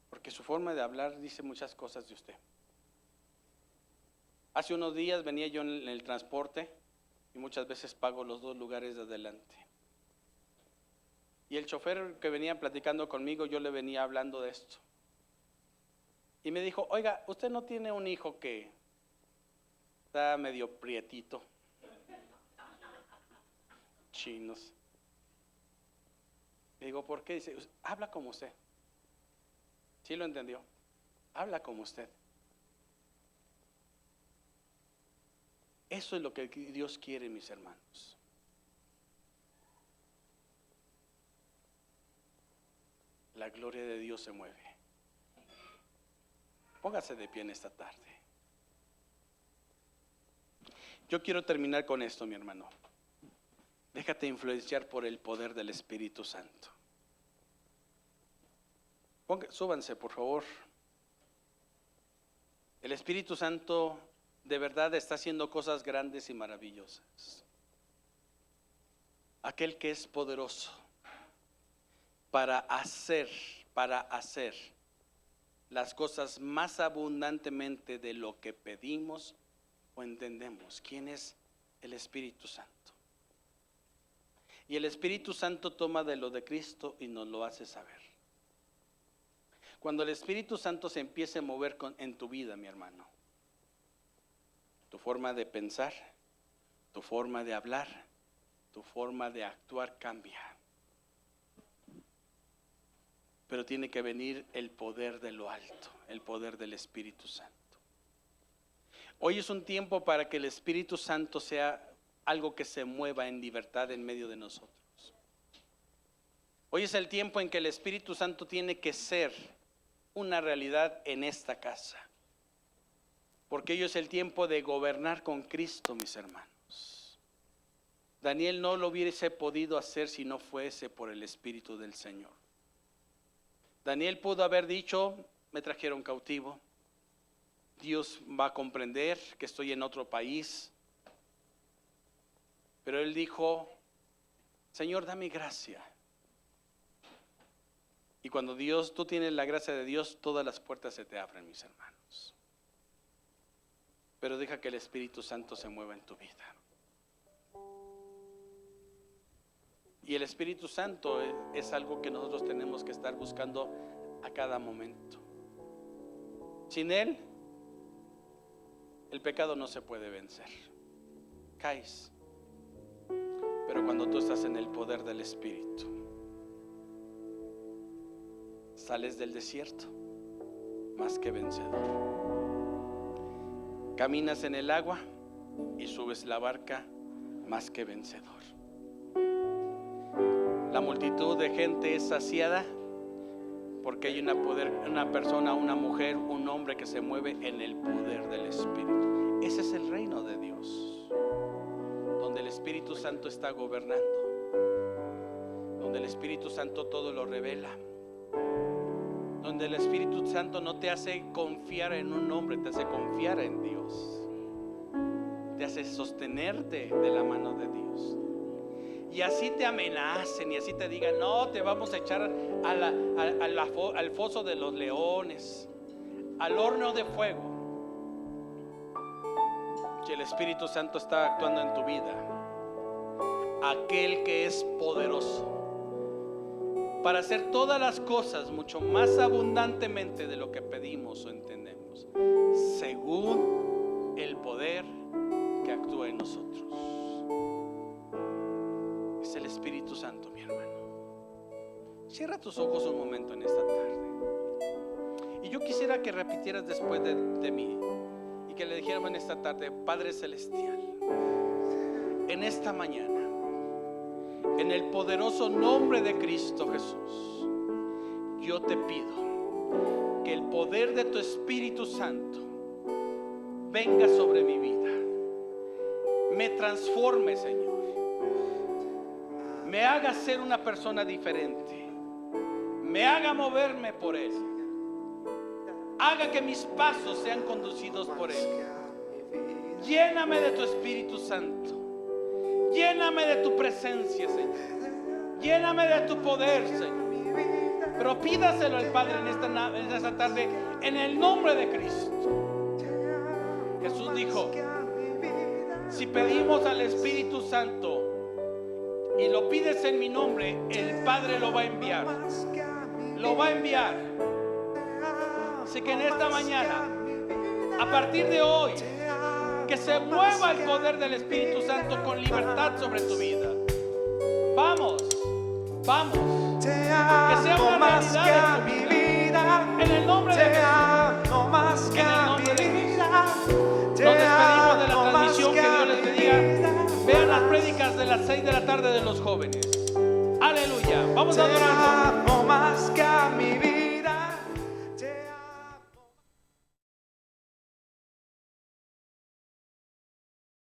Porque su forma de hablar dice muchas cosas de usted. Hace unos días venía yo en el transporte y muchas veces pago los 2 lugares de adelante. Y el chofer que venía platicando conmigo, yo le venía hablando de esto. Y me dijo, oiga, ¿usted no tiene un hijo que está medio prietito? Chinos. Le digo, ¿por qué? Dice, habla como usted. ¿Sí lo entendió? Habla como usted. Eso es lo que Dios quiere, mis hermanos. La gloria de Dios se mueve. Póngase de pie en esta tarde. Yo quiero terminar con esto, mi hermano. Déjate influenciar por el poder del Espíritu Santo. Súbanse, por favor. El Espíritu Santo de verdad está haciendo cosas grandes y maravillosas. Aquel que es poderoso para hacer las cosas más abundantemente de lo que pedimos o entendemos. ¿Quién es el Espíritu Santo? Y el Espíritu Santo toma de lo de Cristo y nos lo hace saber. Cuando el Espíritu Santo se empiece a mover en tu vida, mi hermano, tu forma de pensar, tu forma de hablar, tu forma de actuar cambia. Pero tiene que venir el poder de lo alto, el poder del Espíritu Santo. Hoy es un tiempo para que el Espíritu Santo sea algo que se mueva en libertad en medio de nosotros. Hoy es el tiempo en que el Espíritu Santo tiene que ser una realidad en esta casa. Porque hoy es el tiempo de gobernar con Cristo, mis hermanos. Daniel no lo hubiese podido hacer si no fuese por el Espíritu del Señor. Daniel pudo haber dicho, me trajeron cautivo, Dios va a comprender que estoy en otro país. Pero él dijo, Señor, dame gracia. Y cuando tú tienes la gracia de Dios, todas las puertas se te abren, mis hermanos. Pero deja que el Espíritu Santo se mueva en tu vida. Y el Espíritu Santo es algo que nosotros tenemos que estar buscando a cada momento. Sin Él, el pecado no se puede vencer. Caes. Pero cuando tú estás en el poder del Espíritu, sales del desierto más que vencedor. Caminas en el agua y subes la barca más que vencedor. La multitud de gente es saciada porque hay una persona, una mujer, un hombre que se mueve en el poder del Espíritu. Ese es el reino de Dios, donde el Espíritu Santo está gobernando, donde el Espíritu Santo todo lo revela, donde el Espíritu Santo no te hace confiar en un hombre, te hace confiar en Dios, te hace sostenerte de la mano de Dios. Y así te amenacen y así te digan, no, te vamos a echar al foso de los leones, al horno de fuego. Si el Espíritu Santo está actuando en tu vida, aquel que es poderoso para hacer todas las cosas mucho más abundantemente de lo que pedimos o entendemos, según el poder que actúa en nosotros. Es el Espíritu Santo, mi hermano. Cierra tus ojos un momento en esta tarde. Y yo quisiera que repitieras después de mí y que le dijéramos en esta tarde, Padre Celestial, en esta mañana, en el poderoso nombre de Cristo Jesús, yo te pido que el poder de tu Espíritu Santo venga sobre mi vida, me transforme, Señor, me haga ser una persona diferente, me haga moverme por Él, haga que mis pasos sean conducidos por Él. Lléname de tu Espíritu Santo, lléname de tu presencia, Señor, lléname de tu poder, Señor. Pero pídaselo al Padre en esta tarde, en el nombre de Cristo. Jesús dijo, si pedimos al Espíritu Santo y lo pides en mi nombre, el Padre lo va a enviar. Lo va a enviar. Así que en esta mañana, a partir de hoy, que se mueva el poder del Espíritu Santo con libertad sobre tu vida. Vamos, vamos. Que sea una realidad en tu vida. En el nombre de Jesús. En el nombre de Jesús. Nos despedimos de la transmisión. Que Dios les bendiga. Vean las prédicas de las 6 de la tarde de los jóvenes. Aleluya. Vamos a adorar.